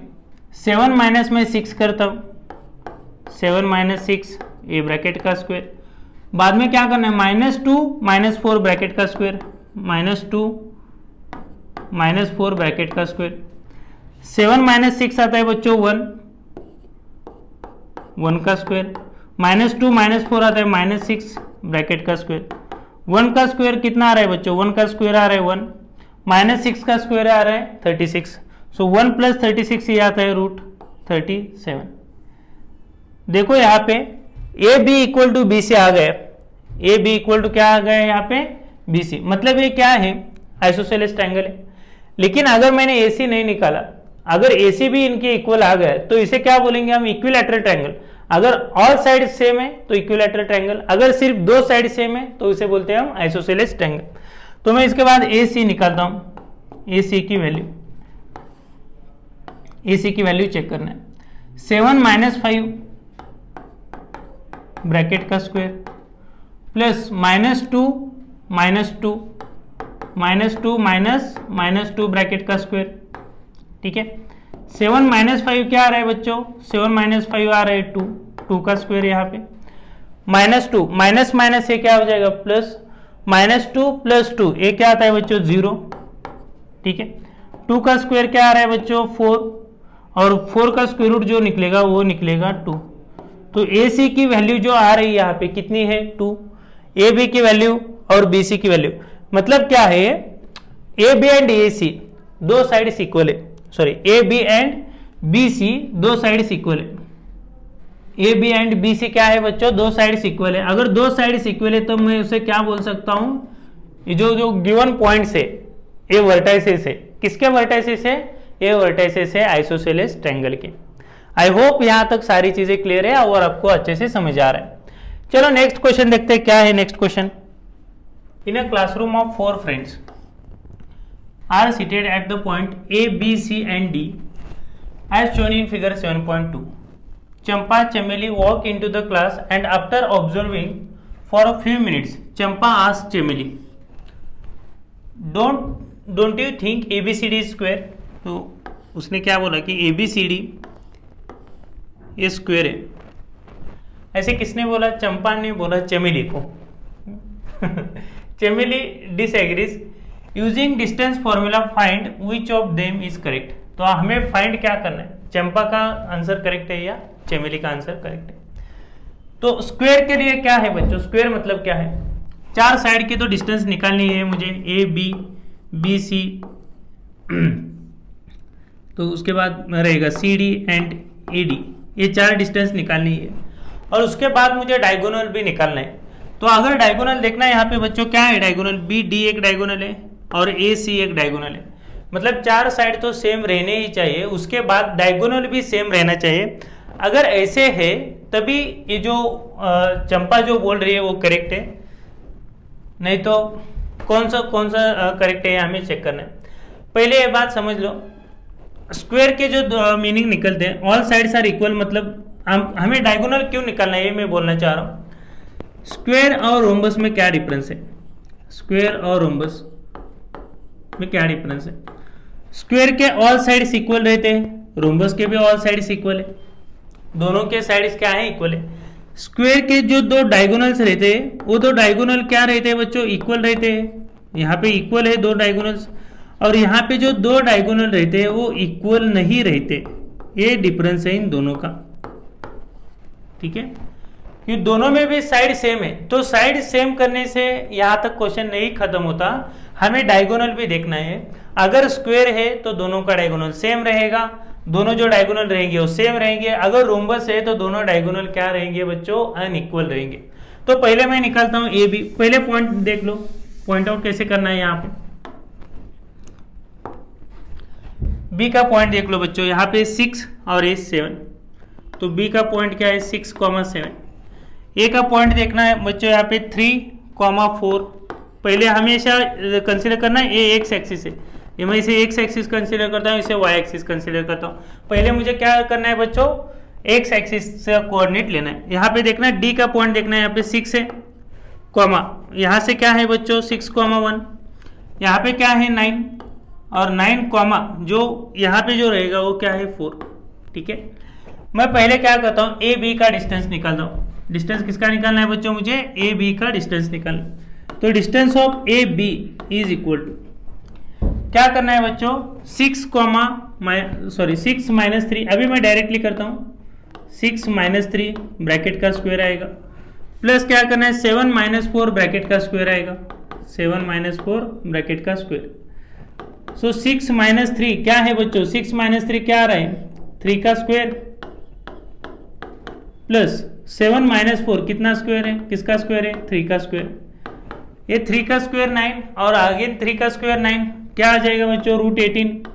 7 माइनस में 6 करता हूँ, 7 - 6 ये ब्रैकेट का स्क्वायर। बाद में क्या करना है? -2 - 4 ब्रैकेट का स्क्वायर, -2 - 4 ब्रैकेट का स्क्वायर। 7 - 6 आता है बच्चों 1 का स्क्वायर, -2 - 4 आता है -6 ब्रैकेट का स्क्वायर। 1 का स्क्वायर कितना आ रहा है बच्चों? 1 का स्क्वायर आ रहा है 1, -6 का स्क्वायर आ रहा है 36, सो 1 + 36 ये आता है √37। देखो यहाँ पे A B equal to B C आ गया। ए बी इक्वल टू क्या आ गया यहाँ पे? B C. मतलब ये क्या है? आइसोसेलेस ट्रायंगल है। लेकिन अगर मैंने ए सी नहीं निकाला, अगर ए सी भी इनके इक्वल आ गया तो इसे क्या बोलेंगे हम? Equilateral triangle. अगर ऑल साइड सेम है तो इक्विलैटरल ट्रायंगल, अगर सिर्फ 2 साइड सेम है तो इसे बोलते हैं हम आइसोसेलेस ट्रायंगल। तो मैं इसके बाद ए सी निकालता हूं। ए सी की वैल्यू चेक करना है। 7 - 5 ब्रैकेट का स्क्वायर प्लस -2 -2 ब्रैकेट का स्क्वायर। ठीक है, 7 - 5 क्या आ रहा है बच्चों? 7 - 5 आ रहा है 2 का स्क्वायर यहाँ पे, -2 माइनस माइनस ये क्या हो जाएगा? प्लस, -2 + 2 ये क्या आता है बच्चों? 0। ठीक है, 2 का स्क्वायर क्या आ रहा है बच्चों? 4, और 4 का स्क्वायर रूट जो निकलेगा वो निकलेगा 2। तो ए सी की वैल्यू जो आ रही है यहाँ पे कितनी है? 2। ए बी की वैल्यू और बी सी की वैल्यू, मतलब क्या है? A B and A C 2 sides equal है, sorry A B and B C 2 sides equal है। A B and B C क्या है बच्चों? 2 साइड्स इक्वल है। अगर 2 साइड्स इक्वल है तो मैं उसे क्या बोल सकता हूँ? ये जो गिवन पॉइंट्स है ये वर्टाइसेस है। किसके वर्टाइसेस है? ये वर्टिसेस है आइसोसेलेस ट्रायंगल के। आई होप यहाँ तक सारी चीजें क्लियर है और आपको अच्छे से समझ आ रहा है। चलो नेक्स्ट क्वेश्चन देखते हैं क्या है next question. In a classroom of 4 friends are seated at the point A B C and D as shown in figure 7.2. Champa Chameli walk into the class and after observing for a few minutes, Champa asked Chameli, "Don't you think ABCD is square?" तो उसने क्या बोला कि ABCD ये square है। ऐसे किसने बोला? चंपा ने बोला चमेली को। चमेली disagrees using distance formula find which of them is correct. तो हमें फाइंड क्या करना है, चंपा का आंसर करेक्ट है या चमेली का आंसर करेक्ट है। तो स्क्वायर के लिए क्या है बच्चों, स्क्वायर मतलब क्या है, 4 साइड की तो डिस्टेंस निकालनी है मुझे, ए बी बी सी, तो उसके बाद रहेगा C D and A D, ये 4 डिस्टेंस निकालनी है और उसके बाद मुझे डायगोनल भी निकालना है। तो अगर डायगोनल देखना है यहाँ पे बच्चों क्या है, डायगोनल बी डी एक डायगोनल है और ए सी एक डायगोनल है, मतलब 4 साइड तो सेम रहने ही चाहिए, उसके बाद डायगोनल भी सेम रहना चाहिए। अगर ऐसे है तभी ये जो चंपा जो बोल रही है वो करेक्ट है, नहीं तो कौन सा करेक्ट है हमें चेक करना है। पहले ये बात समझ लो, स्क्वायर के जो मीनिंग निकलते हैं ऑल साइड्स आर इक्वल, मतलब हमें डायगोनल क्यों निकालना है ये मैं बोलना चाह रहा हूँ। स्क्वायर और रोम्बस में क्या डिफरेंस है, स्क्वायर और रोम्बस में क्या डिफरेंस है? स्क्वायर के ऑल साइड्स इक्वल रहते हैं, रोम्बस के भी ऑल साइड्स इक्वल है, दोनों के साइड्स क्या है, इक्वल है। स्क्वायर के जो 2 डायगोनल्स रहते हैं वो 2 डायगोनल क्या रहते हैं बच्चों, इक्वल रहते हैं, यहाँ पे इक्वल है 2 डायगोनल्स, और यहाँ पे जो 2 डायगोनल रहते हैं वो इक्वल नहीं रहते, ये डिफरेंस है इन दोनों का, ठीक है। ये दोनों में भी साइड सेम है, तो साइड सेम करने से यहाँ तक क्वेश्चन नहीं खत्म होता, हमें डायगोनल भी देखना है। अगर स्क्वायर है तो दोनों का डायगोनल सेम रहेगा, दोनों जो डायगोनल रहेंगे वो सेम रहेंगे। अगर रोम्बस है तो दोनों डायगोनल क्या रहेंगे बच्चों, अनइक्वल रहेंगे। तो पहले मैं निकालता हूं ए बी, पहले पॉइंट देख लो, पॉइंट आउट कैसे करना है। यहाँ पे बी का पॉइंट देख लो बच्चों, यहाँ पे 6 और ए 7, तो बी का पॉइंट क्या है 6,7। ए का पॉइंट देखना है बच्चों यहाँ पे 3,4। पहले हमेशा कंसीडर करना है ए एक्स एक्सिस है, ये मैं इसे एक्स एक्सिस कंसीडर करता हूँ, इसे वाई एक्सिस कंसीडर करता हूँ। पहले मुझे क्या करना है बच्चों, एक्स एक्सिस से कोऑर्डिनेट लेना है। यहाँ पे देखना है डी का पॉइंट देखना है, यहाँ पे 6 है, कॉमा यहाँ से क्या है बच्चों 6,1, यहाँ पे क्या है 9 और 9 कॉमा जो यहाँ पे जो रहेगा वो क्या है 4, ठीक है। मैं पहले क्या करता हूँ, ए बी का डिस्टेंस निकालता हूँ। डिस्टेंस किसका निकालना है बच्चों, मुझे ए बी का डिस्टेंस निकालना। तो distance of A B is equal to क्या करना है बच्चों, 6 माइनस 3, अभी मैं डायरेक्टली करता हूँ, 6 माइनस 3 ब्रैकेट का स्क्वायर आएगा, प्लस क्या करना है 7 माइनस 4 ब्रैकेट का स्क्वायर आएगा, 7 माइनस 4 ब्रैकेट का स्क्वायर। सो 6 माइनस 3 क्या है बच्चों, 6 माइनस 3 क्या आ रहा है 3 का स्क्वायर, प्लस 7 माइनस 4 कितना स्क्वायर है, किसका स्क्वायर है 3 का स्क्वायर, ये 3 का स्क्वायर 9 और अगेन 3 का स्क्वायर 9, क्या आ जाएगा बच्चों √18।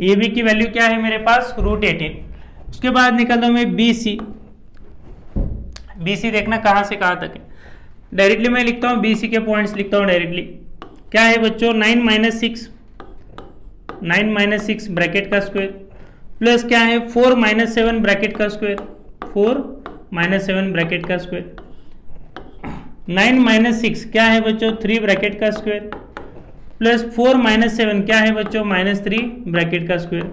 ए बी की वैल्यू क्या है मेरे पास √18। उसके बाद निकालता हूं मैं बी सी। बी सी देखना कहां से कहां तक है, डायरेक्टली मैं लिखता हूं बी सी के पॉइंट्स लिखता हूं डायरेक्टली। क्या है बच्चों 9 माइनस 6 ब्रैकेट का स्क्वायर, प्लस क्या है 4 माइनस 7 ब्रैकेट का स्क्वायर, 4 माइनस 7 ब्रैकेट का स्क्वायर, 9 माइनस 6 क्या है बच्चों 3 ब्रैकेट का स्क्वायर, प्लस 4 माइनस 7 क्या है बच्चों -3 ब्रैकेट का स्क्वायर।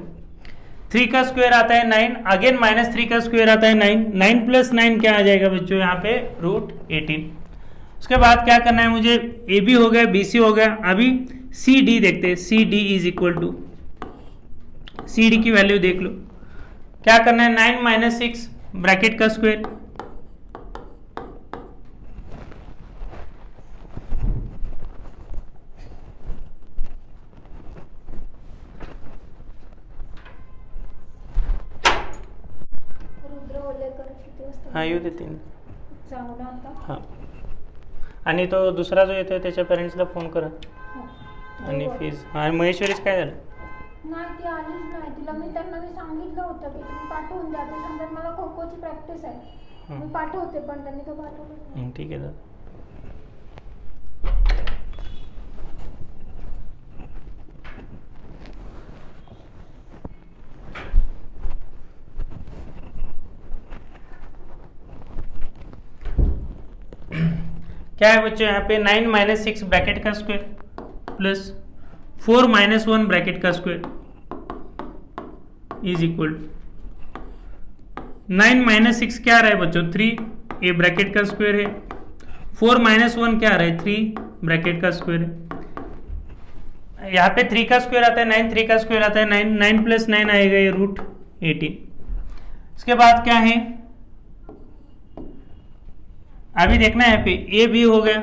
3 का स्क्वायर आता है 9, अगेन -3 का स्क्वायर आता है 9, 9 प्लस 9 क्या आ जाएगा बच्चों यहाँ पे √18। उसके बाद क्या करना है मुझे, ए बी हो गया, बी सी हो गया, अभी सी डी देखते हैं। C D is equal to, C D की वैल्यू देख लो, क्या करना है 9 माइनस 6 ब्रैकेट का स्क्वायर, हाँ येऊ दे 3 हां, आणि तो दुसरा जो येतोय त्याच्या पेरेंट्सला फोन करा आणि फीज। आणि महेश्वरीच काय झालं नाही, ती आलीच नाही. तिला मी त्यांना सांगितलं होतं की तुम्ही पाठवून द्या. ते सांगतात मला खो खोची प्रॅक्टिस आहे. मी पाठवते, पण त्यांनी तो पाठवलं. ठीक है दादा. क्या है बच्चों यहाँ पे 9 माइनस 6 ब्रैकेट का स्क्वायर प्लस 4 माइनस 1 ब्रैकेट का square is equal to 9 minus 6 क्या आ रहा है बच्चों 3, ये ब्रैकेट का स्क्वायर है. 4 माइनस 1 क्या आ रहा है 3 ब्रैकेट का स्क्वायर है. यहाँ पे 3 का स्क्वायर आता है 9, 3 का स्क्वायर आता है 9, 9 प्लस 9 आएगा ये रूट 18. इसके बाद क्या है अभी देखना है यहाँ पे ए बी हो गया,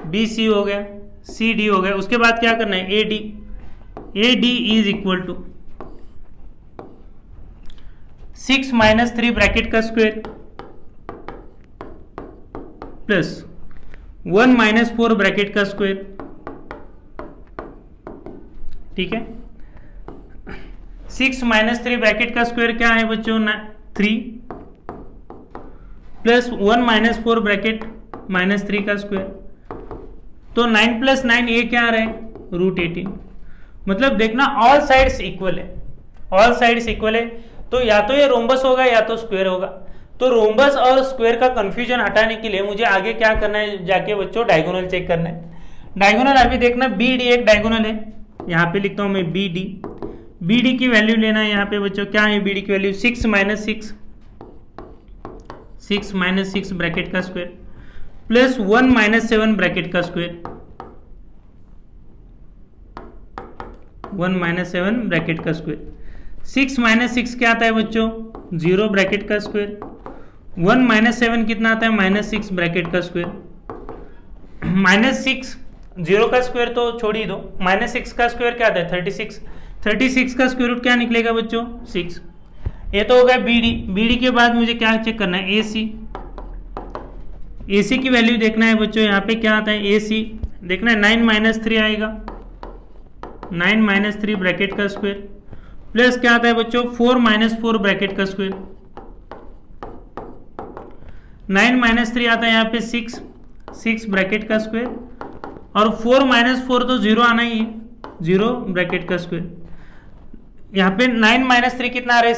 बी सी हो गया, सी डी हो गया. उसके बाद क्या करना है A D is equal to 6 minus 3 bracket का स्क्वायर प्लस 1 माइनस 4 ब्रैकेट का स्क्वायर. ठीक है, 6 माइनस 3 ब्रैकेट का स्क्वायर क्या है बच्चों 3 प्लस 1 माइनस 4 ब्रैकेट माइनस 3 का स्क्वायर. तो 9 प्लस 9 ये क्या आ रहा है रूट 18. मतलब देखना ऑल साइड्स इक्वल है, ऑल साइड्स इक्वल है. तो या तो ये रोम्बस होगा या तो स्क्वायर होगा. तो रोम्बस और स्क्वायर का कंफ्यूजन हटाने के लिए मुझे आगे क्या करना है जाके बच्चों डायगोनल चेक करना है. डायगोनल अभी देखना बी डी एक डायगोनल है, यहाँ पे लिखता हूं मैं बी डी की वैल्यू लेना है. यहाँ पे बच्चों क्या है बी डी की वैल्यू 6 माइनस 6 ब्रैकेट का स्क्वायर प्लस 1 माइनस 7 ब्रैकेट का स्क्वायर, 1 माइनस 7 ब्रैकेट का स्क्वायर. 6 माइनस 6 क्या आता है बच्चों 0 ब्रैकेट का स्क्वायर. 1 माइनस 7 कितना आता है माइनस 6 ब्रैकेट का स्क्वायर. माइनस 6 0 का स्क्वायर तो छोड़ ही दो, माइनस 6 का स्क्वायर क्या आता है 36. 36 का स्क्वायर रूट क्या निकलेगा बच्चों 6. ये तो हो गया बी डी के बाद मुझे क्या चेक करना है ए सी की वैल्यू देखना है बच्चों. यहाँ पे क्या आता है ए सी देखना है 9 माइनस 3 आएगा, 9 माइनस 3 ब्रैकेट का स्क्वायर प्लस क्या आता है बच्चों 4 माइनस 4 ब्रैकेट का स्क्वायर. 9 माइनस 3 आता है यहाँ पे 6 ब्रैकेट का स्क्वायर और 4 माइनस 4 तो 0 आना ही है, 0 ब्रैकेट का स्क्वायर. यहाँ पे 9 माइनस 3 कितना आ रहा है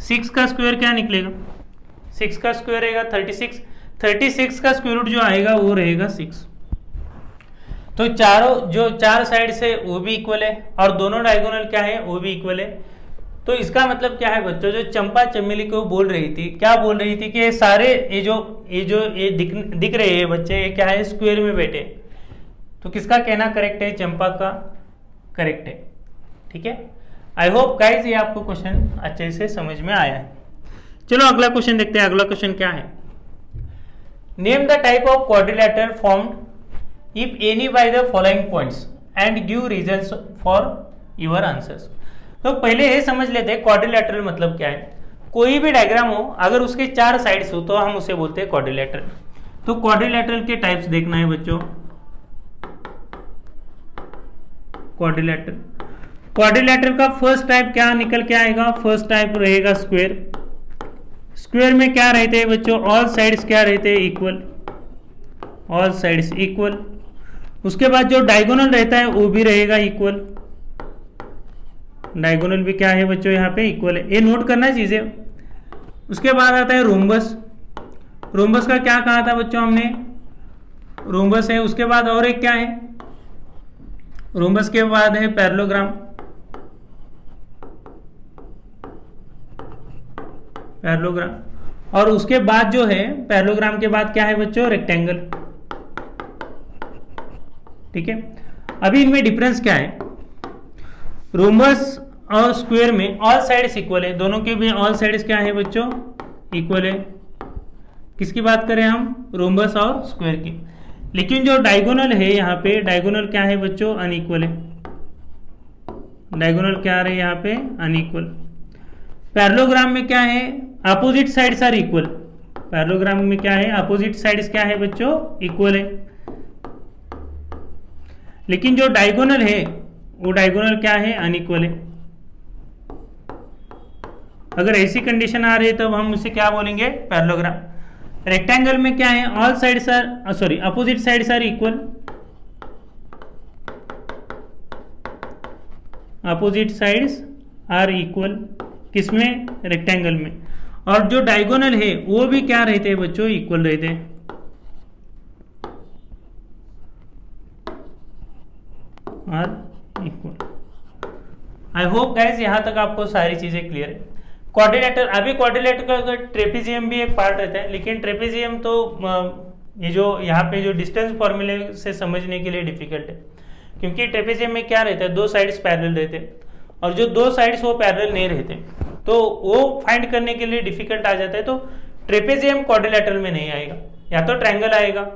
6 का स्क्वायर क्या निकलेगा 6 का स्क्वायर रहेगा 36 का स्क्वायर रूट जो आएगा वो रहेगा 6. तो चारों जो चार साइड से वो भी इक्वल है और दोनों डायगोनल क्या है वो भी इक्वल है. तो इसका मतलब क्या है बच्चों जो चंपा चमेली को बोल रही थी, क्या बोल रही थी कि ये सारे ये दिख रहे हैं बच्चे ये क्या है स्क्वायर में बैठे. तो किसका कहना करेक्ट है चंपा का करेक्ट है. ठीक है, आई होप गाइस ये आपको क्वेश्चन अच्छे से समझ में आया है. चलो अगला क्वेश्चन देखते हैं. अगला क्वेश्चन क्या है name the type of quadrilateral formed if any by the following points and give reasons for your answers. तो पहले ये समझ लेते हैं क्वाड्रिलेटरल मतलब क्या है. कोई भी डायग्राम हो अगर उसके 4 साइड्स हो तो हम उसे बोलते हैं क्वाड्रिलेटरल. तो क्वाड्रिलेटरल के टाइप्स देखना है बच्चों. क्वाड्रिलेटरल का फर्स्ट टाइप क्या निकल के आएगा. फर्स्ट टाइप रहेगा स्क्वायर. स्क्वायर में क्या रहते हैं बच्चों ऑल साइड्स क्या रहते हैं इक्वल, ऑल साइड्स इक्वल. उसके बाद जो डायगोनल रहता है वो भी रहेगा इक्वल. डायगोनल भी क्या है बच्चों यहाँ पे इक्वल है, ये नोट करना चीजें. उसके बाद आता है रोम्बस. रोम्बस का क्या कहा था बच्चों हमने रोम्बस है. उसके बाद और एक क्या है रोम्बस के बाद है पैरेललोग्राम. पैरेललोग्राम और उसके बाद जो है पैरेललोग्राम के बाद क्या है बच्चों रेक्टेंगल. ठीक है, अभी इनमें डिफरेंस क्या है. रोम्बस और स्क्वायर में ऑल साइड्स इक्वल है, दोनों के भी ऑल साइड्स क्या है बच्चों इक्वल है. किसकी बात करें हम रोम्बस और स्क्वायर की. लेकिन जो डायगोनल है यहाँ पे डायगोनल क्या है बच्चों अनइक्वल है. डायगोनल क्या आ रहे हैं यहाँ पे अनइक्वल. पैरेललोग्राम में क्या है opposite sides are equal. Parallelogram में क्या है अपोजिट साइड्स क्या है बच्चों इक्वल है. लेकिन जो डायगोनल है वो डायगोनल क्या है अनइक्वल है. अगर ऐसी कंडीशन आ रही है तब हम उसे क्या बोलेंगे, पैरेललोग्राम। रेक्टेंगल में क्या है, all sides are sorry opposite sides are equal, opposite sides are equal, किसमें, रेक्टेंगल में। और जो डायगोनल है वो भी क्या रहते हैं बच्चों, इक्वल रहते हैं। Are equal. I hope guys यहां तक आपको सारी चीजें क्लियर है। क्वाड्रिलेटरल, अभी क्वाड्रिलेटरल का ट्रेपेजियम भी एक पार्ट रहता है, लेकिन ट्रेपेजियम तो ये जो यहाँ पे जो डिस्टेंस फॉर्मूले से समझने के लिए डिफिकल्ट है, क्योंकि ट्रेपेजियम में क्या रहता है, दो साइड्स पैरेलल रहते हैं, और जो दो साइड्स वो पैरेलल नहीं रहते, तो वो फाइंड करने के लिए डिफिकल्ट आ जाता है। तो ट्रेपेजियम क्वाड्रिलेटरल में नहीं आएगा, या तो ट्रायंगल आएगा,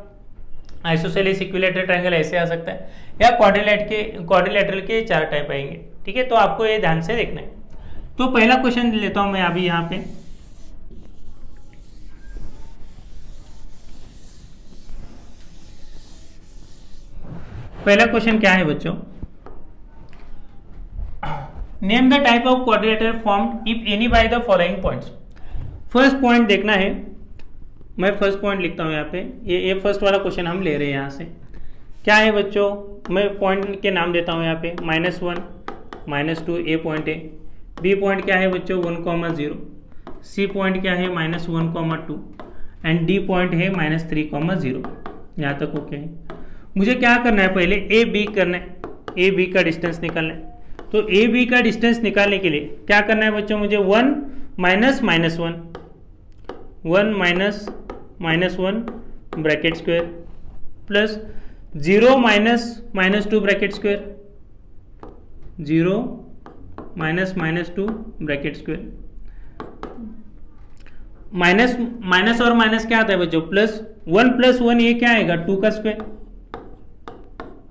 आइसोसेलेस इक्विलेटरल ट्रायंगल ऐसे आ सकता है, या क्वाड्रिलेटरल के चार टाइप आएंगे। ठीक है, तो आपको ये ध्यान से देखना है। तो पहला क्वेश्चन लेता हूं मैं अभी यहां पे। पहला क्वेश्चन क्या है बच्चों, name the type of quadrilateral formed if any by the following points. First point देखना है, मैं फर्स्ट पॉइंट लिखता हूं यहाँ पे, ये फर्स्ट वाला क्वेश्चन हम ले रहे हैं यहाँ से। क्या है बच्चों, मैं पॉइंट के नाम देता हूं यहाँ पे, -1, -2 ए पॉइंट है, बी पॉइंट क्या है बच्चों 1,0, सी पॉइंट क्या है -1,2 एंड डी पॉइंट है -3,0। यहाँ तक ओके है। मुझे क्या करना है, पहले ए बी करना है, ए बी का डिस्टेंस निकालना है। तो ए बी का डिस्टेंस निकालने के लिए क्या करना है बच्चों, मुझे 1 -1 bracket square plus 0 -2 bracket square, 0 -2 bracket square. Minus और माइनस क्या आता है बच्चों, प्लस 1 + 1 ये क्या आएगा 2 का स्क्वायर,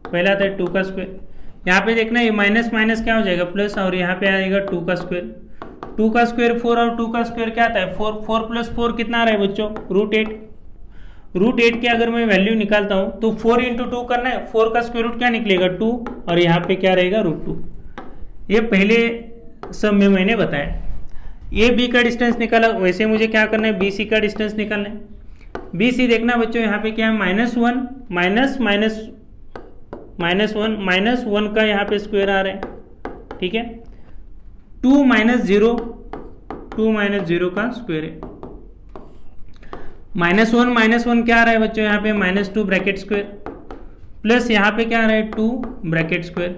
पहला आता है 2 का स्क्वायर। यहाँ पे देखना ये माइनस माइनस क्या हो जाएगा प्लस, और यहाँ पे आएगा 2 का स्क्वायर। 2 का स्क्वायर 4 और 2 का स्क्वायर क्या आता है 4, 4 + 4 कितना आ रहा है बच्चों √8। √8 की अगर मैं वैल्यू निकालता हूँ तो 4 × 2 करना है, 4 का स्क्वायर रूट क्या निकलेगा 2, और यहाँ पे क्या रहेगा √2। ये पहले सब में मैंने बताया। ए बी का डिस्टेंस निकाला, वैसे मुझे क्या करना है बी सी का डिस्टेंस निकालना है। बी सी देखना बच्चों यहाँ पे क्या है -1 का यहाँ पे स्क्वायर आ रहा है। ठीक है, 2 - 0 का स्क्वायर है। -1 क्या आ रहा है बच्चों यहाँ पे -2 ब्रैकेट स्क्वायर, प्लस यहाँ पे क्या आ रहा है 2 ब्रैकेट स्क्वायर।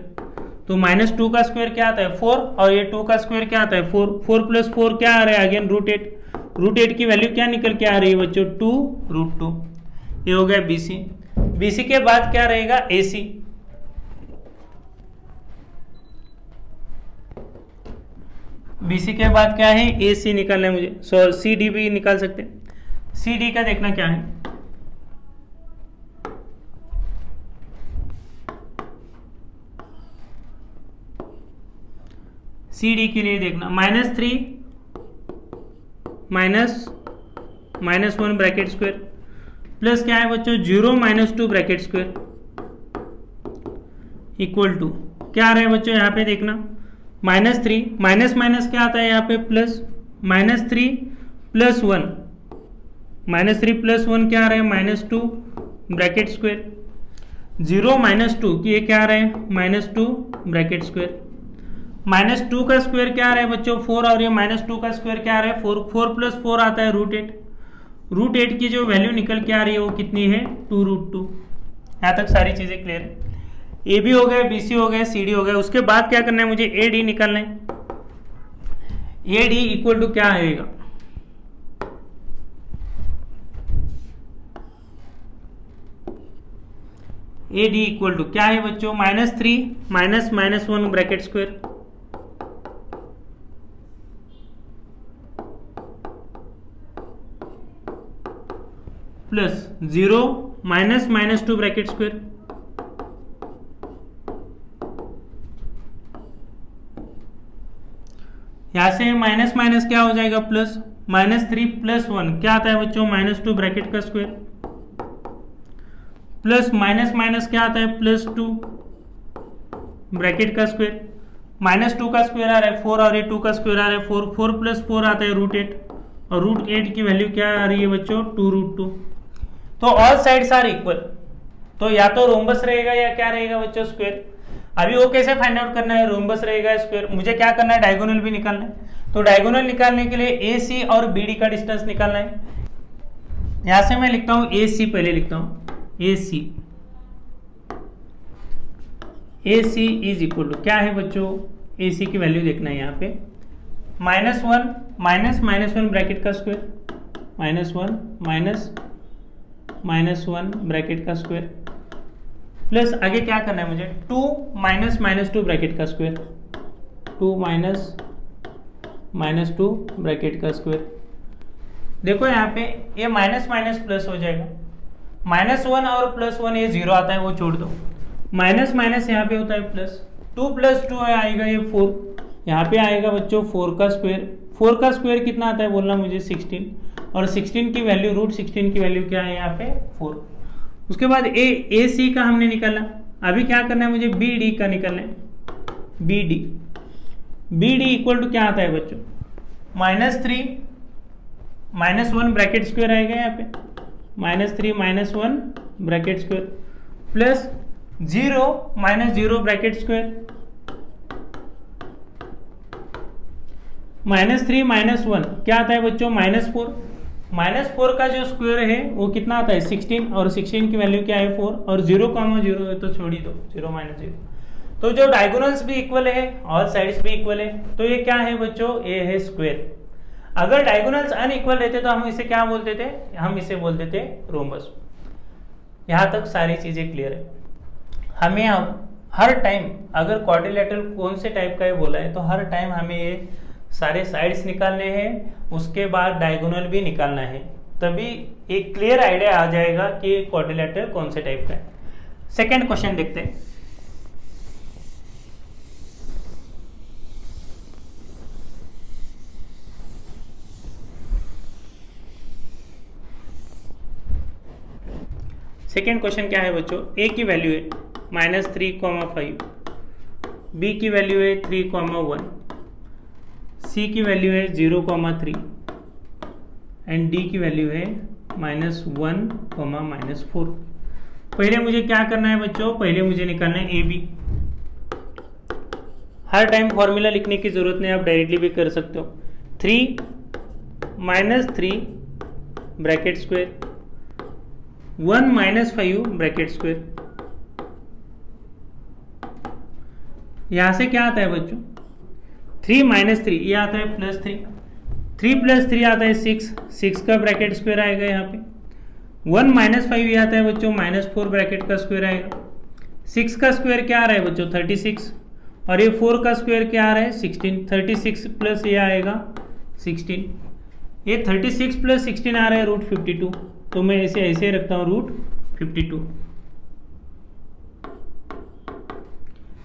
तो -2 का स्क्वायर क्या आता है 4, और ये 2 का स्क्वायर क्या आता है 4, 4 + 4 क्या आ रहा है अगेन √8। √8 की वैल्यू क्या निकल के आ रही है बच्चों 2 √2। ये हो गया BC। BC के बाद क्या रहेगा AC। BC के बाद क्या है AC निकालना है मुझे, सो CD भी निकाल सकते हैं। CD का देखना क्या है, CD के लिए देखना -3 -1 ब्रैकेट स्क्वायर प्लस क्या है बच्चों 0 -2 ब्रैकेट स्क्वायर इक्वल टू क्या आ रहा है बच्चों यहाँ पे देखना -3 माइनस क्या आता है यहाँ पे प्लस -3 + 1 -3 + 1 क्या आ रहा है -2 ब्रैकेट स्क्वायर 0 -2 कि ये क्या आ रहा है -2 ब्रैकेट स्क्वायर। -2 का स्क्वायर क्या आ रहा है बच्चों 4 और ये -2 का स्क्वायर क्या आ रहा है 4 + 4 आता है √8। √8 की जो वैल्यू निकल के आ रही है वो कितनी है 2 √2। यहाँ तक सारी चीज़ें क्लियर है। ए बी हो गया, बी सी हो गया, सी डी हो गया। उसके बाद क्या करना है मुझे ए डी निकालना है। ए डी इक्वल टू क्या आएगा ए डी इक्वल टू क्या है बच्चों -3 -1 bracket square plus 0 -2 bracket square यहां से माइनस क्या हो जाएगा प्लस -3 + 1 क्या आता है बच्चों -2 ब्रैकेट का स्क्वायर प्लस माइनस क्या आता है +2 ब्रैकेट का स्क्वायर -2 का स्क्वायर आ रहा है 4 और ये 2 का स्क्वायर आ रहा है 4, 4 + 4 आता है √8 और √8 की वैल्यू क्या आ रही है बच्चों 2√2। तो ऑल साइड्स आर इक्वल, तो या तो रोम्बस रहेगा या क्या रहेगा बच्चों स्क्वायर। अभी वो कैसे फाइंड आउट करना है, रोम्बस रहेगा स्क्वायर, मुझे क्या करना है डायगोनल भी निकालना है। तो डायगोनल निकालने के लिए AC और BD का डिस्टेंस निकालना है। यहां से मैं लिखता हूं AC, पहले लिखता हूं AC इज इक्वल टू क्या है बच्चों, AC की वैल्यू देखना है यहाँ पे -1 ब्रैकेट का स्क्वायर, -1 ब्रैकेट का स्क्वायर प्लस आगे क्या करना है मुझे 2 -2 ब्रैकेट का स्क्वायर, 2 ब्रैकेट का स्क्वायर। देखो यहाँ पे ये माइनस माइनस प्लस हो जाएगा, -1 और +1 ये 0 आता है वो छोड़ दो, माइनस माइनस यहाँ पे होता है प्लस, 2 + 2 आएगा ये 4, यहाँ पे आएगा बच्चों 4 का स्क्वायर, 4 का स्क्वायर कितना आता है बोलना मुझे 16, और 16 की वैल्यू √16 की वैल्यू क्या है यहाँ पे 4। उसके बाद AC का हमने निकाला, अभी क्या करना है मुझे BD का निकालना है, BD इक्वल टू क्या आता है बच्चों -3 -1 ब्रैकेट स्क्वायर आएगा यहाँ पे, -3 -1 bracket square plus 0 -0 bracket square, -3 -1 क्या आता है बच्चों -4, -4 का जो स्क्वायर है वो कितना आता है 16, और 16 की वैल्यू क्या है 4, और 0, 0 है तो छोड़ ही दो, 0 -0। तो जो डायगोनल्स भी इक्वल है और साइड्स भी इक्वल है, तो ये क्या है बच्चों, ये है स्क्वायर। अगर डायगोनल्स अनइक्वल रहते तो हम इसे क्या बोलते थे, हम इसे बोलते थे रोम्बस। यहाँ तक सारी चीजें क्लियर है। हमें हर टाइम अगर क्वाड्रिलेटरल कौन से टाइप का ये बोला है तो हर टाइम हमें ये सारे साइड्स निकालने हैं, उसके बाद डायगोनल भी निकालना है, तभी एक क्लियर आइडिया आ जाएगा कि क्वाड्रिलेटरल कौन से टाइप का है। सेकेंड क्वेश्चन देखते हैं। सेकेंड क्वेश्चन क्या है बच्चों, A की वैल्यू है -3,5, B की वैल्यू है 3,1, C की वैल्यू है 0,3 एंड D की वैल्यू है -1, -4। पहले मुझे क्या करना है बच्चों, पहले मुझे निकालना है AB। हर टाइम फॉर्मूला लिखने की जरूरत नहीं, आप डायरेक्टली भी कर सकते हो। 3 -3 ब्रैकेट स्क्वायर, 1 -5 ब्रैकेट स्क्वायर। यहां से क्या आता है बच्चों 3 -3 ये आता है +3, 3 + 3 आता है 6 का ब्रैकेट स्क्वायर आएगा यहाँ पे। 1 -5 ये आता है बच्चों -4 ब्रैकेट का स्क्वायर आएगा। 6 का स्क्वायर क्या आ रहा है बच्चों 36, और ये 4 का स्क्वायर क्या आ रहा है 16, 36 प्लस ये आएगा 16, ये 36 + 16 आ रहा है √52, तो मैं इसे ऐसे रखता हूँ √52।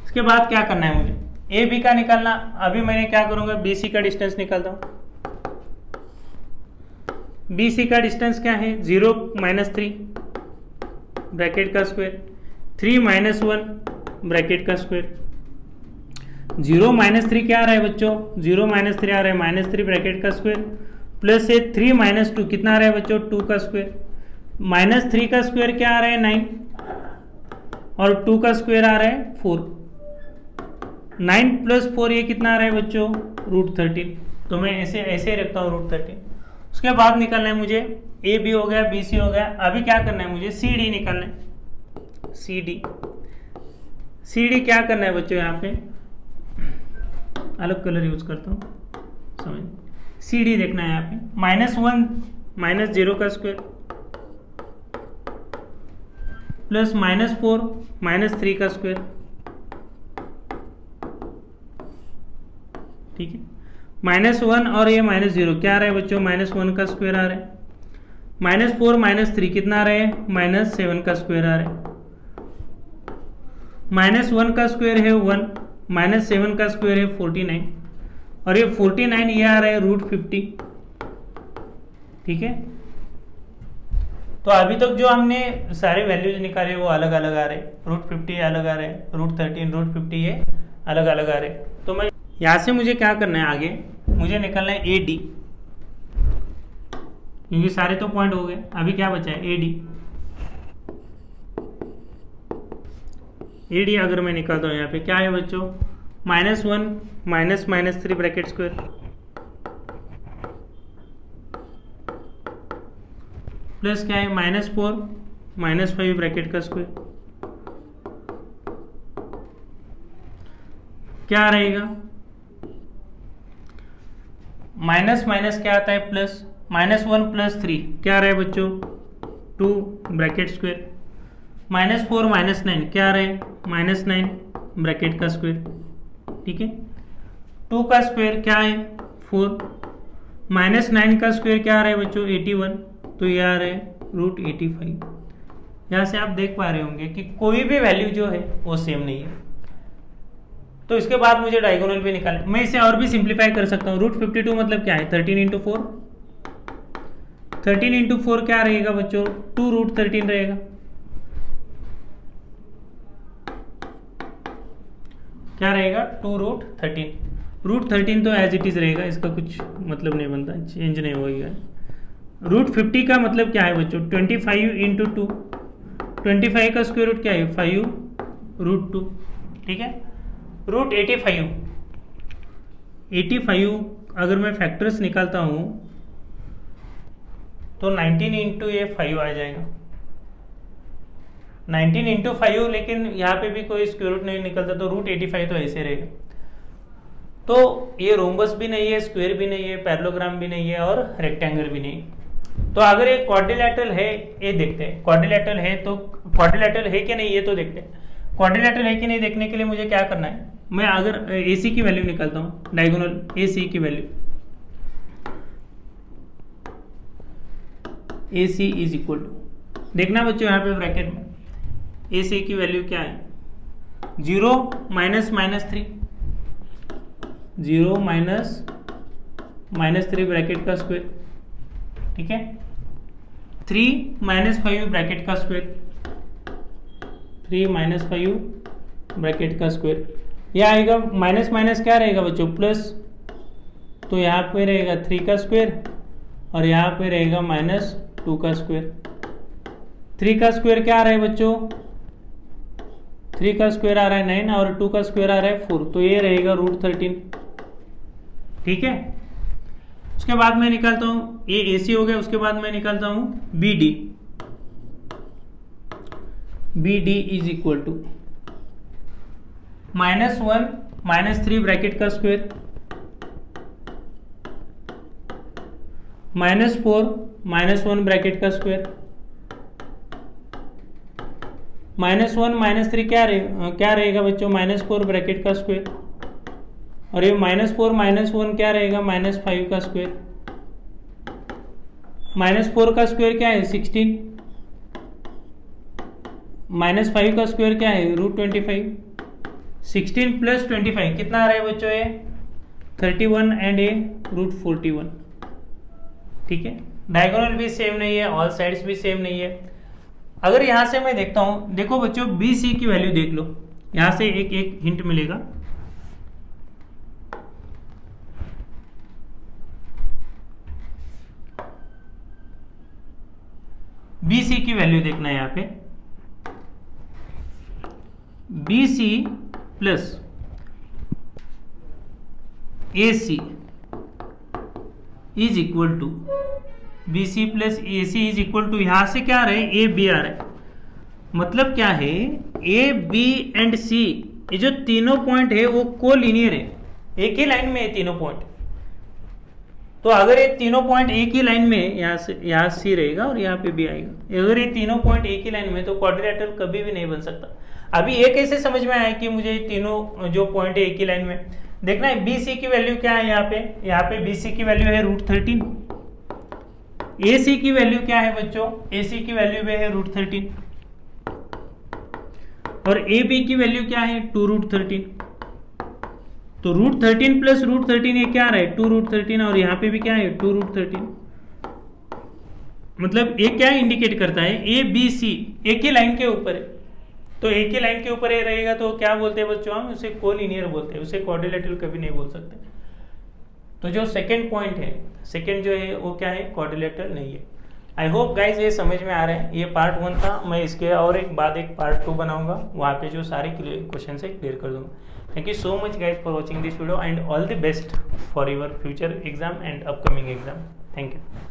इसके बाद क्या करना है मुझे AB का निकालना। अभी मैंने क्या करूंगा BC का डिस्टेंस निकालता हूं। BC का डिस्टेंस क्या है 0 -3 ब्रैकेट का स्क्वायर, 3 -1 ब्रैकेट का स्क्वायर, 0 -3 क्या आ रहा है बच्चों 0 -3 आ रहा है -3 ब्रैकेट का स्क्वायर, प्लस से 3 -2 कितना आ रहा है बच्चों 2 का स्क्वायर, -3 का स्क्वायर क्या आ रहा है 9, और 2 का स्क्वायर आ रहा है 4, 9 + 4 ये कितना आ रहा है बच्चों √13, तो मैं ऐसे रखता हूँ √13। उसके बाद निकालना है मुझे AB हो गया BC हो गया, अभी क्या करना है मुझे CD निकालना है। CD क्या करना है बच्चों, यहाँ पे अलग कलर यूज करता हूँ समझ। CD देखना है यहाँ पे -1 -0 का स्क्वायर प्लस -4 -3 का स्क्वायर, ठीक है। -1 और ये -0 क्या आ रहा है बच्चों -1 का स्क्वायर आ रहा है, -4 -3 कितना आ रहा है -7 का स्क्वायर आ रहा है, -1 का स्क्वायर है 1, -7 का स्क्वायर है 49, और ये 49 ये आ रहा है √50, ठीक है। तो अभी तक जो हमने सारे वैल्यूज निकाले वो अलग अलग आ रहे हैं, √50 अलग आ रहे हैं, √13 √50 ये अलग अलग आ रहे। तो मैं यहाँ से मुझे क्या करना है, आगे मुझे निकालना है ए डी, क्योंकि सारे तो पॉइंट हो गए। अभी क्या बचा है, ए डी। ए डी अगर मैं निकालता हूँ यहाँ पे क्या है बच्चों, -1 -3 ब्रैकेट स्क्वायर प्लस क्या है -4 -5 ब्रैकेट का स्क्वायर, क्या रहेगा, माइनस माइनस क्या आता है प्लस, -1 + 3 क्या रहे बच्चों 2 ब्रैकेट स्क्वायर, -4 -9 क्या रहे -9 ब्रैकेट का स्क्वायर, ठीक है। 2 का स्क्वायर क्या है 4, -9 का स्क्वायर क्या रहे बच्चों 81, तो ये आ रहे √85। यहाँ से आप देख पा रहे होंगे कि कोई भी वैल्यू जो है वो सेम नहीं है। तो इसके बाद मुझे डायगोनल भी निकालना, मैं इसे और भी सिंप्लीफाई कर सकता हूँ। √52 मतलब क्या है 13 × 4, 13 × 4 क्या रहेगा बच्चों 2√13 रहेगा, क्या रहेगा 2√13। √13 तो एज इट इज रहेगा, इसका कुछ मतलब नहीं बनता, चेंज नहीं होगा। √50 का मतलब क्या है बच्चों 25 × 2, 25 का स्क्वायर रूट क्या है 5 √2, ठीक है। √85, 85 अगर मैं फैक्टर्स निकालता हूँ तो 19 × ये 5 आ जाएगा, 19 × 5, लेकिन यहाँ पे भी कोई स्क्वायर रूट नहीं निकलता, तो √85 तो ऐसे रहेगा। तो ये रोम्बस भी नहीं है, स्क्वायर भी नहीं है, पैरेललोग्राम भी नहीं है और रेक्टेंगल भी नहीं है। तो अगर एक क्वाड्रिलेटरल है, ये देखते हैं क्वाड्रिलेटरल है, तो क्वाड्रिलेटरल है कि नहीं ये तो देखते हैं। क्वाड्रिलेटरल है कि नहीं देखने के लिए मुझे क्या करना है, मैं अगर AC की वैल्यू निकालता हूँ, डायगोनल AC की value, AC is equal to, देखना बच्चों यहाँ पे ब्रैकेट में AC की वैल्यू क्या है 0 -3, 0 -3 ब्रैकेट का स्क्वायर, ठीक है। 3 -5 ब्रैकेट का स्क्वायर, 3 -5 ब्रैकेट का स्क्वायर, यह आएगा माइनस माइनस क्या रहेगा बच्चों प्लस, तो यहाँ पे रहेगा 3 का स्क्वायर और यहाँ पे रहेगा -2 का स्क्वायर। 3 का स्क्वायर क्या आ रहा है बच्चों, 3 का स्क्वायर आ रहा है 9 और 2 का स्क्वायर आ रहा है 4, तो ये रहेगा √13, ठीक है। उसके बाद मैं निकालता हूँ, ये AC हो गया, उसके बाद मैं निकालता हूँ BD, BD is equal to -1 -3 bracket का स्क्वायर, -4 -1 ब्रैकेट का स्क्वायर, -1 -3 क्या रहेगा बच्चों -4 ब्रैकेट का स्क्वायर, और ये -4 -1 क्या रहेगा -5 का स्क्वायर, -4 का स्क्वायर क्या है 16, -5 का स्क्वायर क्या है √25, 16 + 25 कितना आ रहा है बच्चों ये 31 एंड ये √41, ठीक है। डायगोनल भी सेम नहीं है, ऑल साइड्स भी सेम नहीं है। अगर यहां से मैं देखता हूं, देखो बच्चों BC की वैल्यू देख लो, यहां से एक हिंट मिलेगा। BC की वैल्यू देखना है यहाँ पे, BC plus AC is equal to, BC plus AC is equal to, यहां से क्या आ रहा है AB आ रहा है, मतलब क्या है A B एंड C ये जो तीनों पॉइंट है वो कोलिनियर है, एक ही लाइन में है तीनों पॉइंट। तो अगर ये तीनों पॉइंट एक ही लाइन में, यहाँ C रहेगा और यहाँ पे B आएगा, अगर ये तीनों पॉइंट एक ही लाइन में तो क्वाड्रिलेटरल कभी भी नहीं बन सकता। अभी ये कैसे समझ में आया कि मुझे तीनों जो पॉइंट है एक ही लाइन में, देखना है BC की वैल्यू क्या है, यहाँ पे BC की वैल्यू है √13, AC की वैल्यू क्या है बच्चों, AC की वैल्यू भी है √13 और AB की वैल्यू क्या है 2√13, तो √13 प्लस √13 ये क्या आ रहा है 2√13 और यहाँ पे भी क्या है 2√13, मतलब ये क्या इंडिकेट करता है A B C एक ही लाइन के ऊपर है, तो एक ही लाइन के ऊपर ए रहेगा तो क्या बोलते हैं बच्चों, हम उसे कोलिनियर बोलते हैं, उसे क्वाड्रिलेटरल कभी नहीं बोल सकते। तो जो सेकेंड पॉइंट है, सेकेंड जो है वो क्या है, क्वाड्रिलेटरल नहीं है। आई होप गाइज ये समझ में आ रहे हैं। ये पार्ट 1 था, मैं इसके और एक बाद एक पार्ट 2 बनाऊंगा, वहाँ पे जो सारे क्वेश्चन है क्लियर कर दूंगा। Thank you so much guys for watching this video and all the best for your future exam and upcoming exam. Thank you.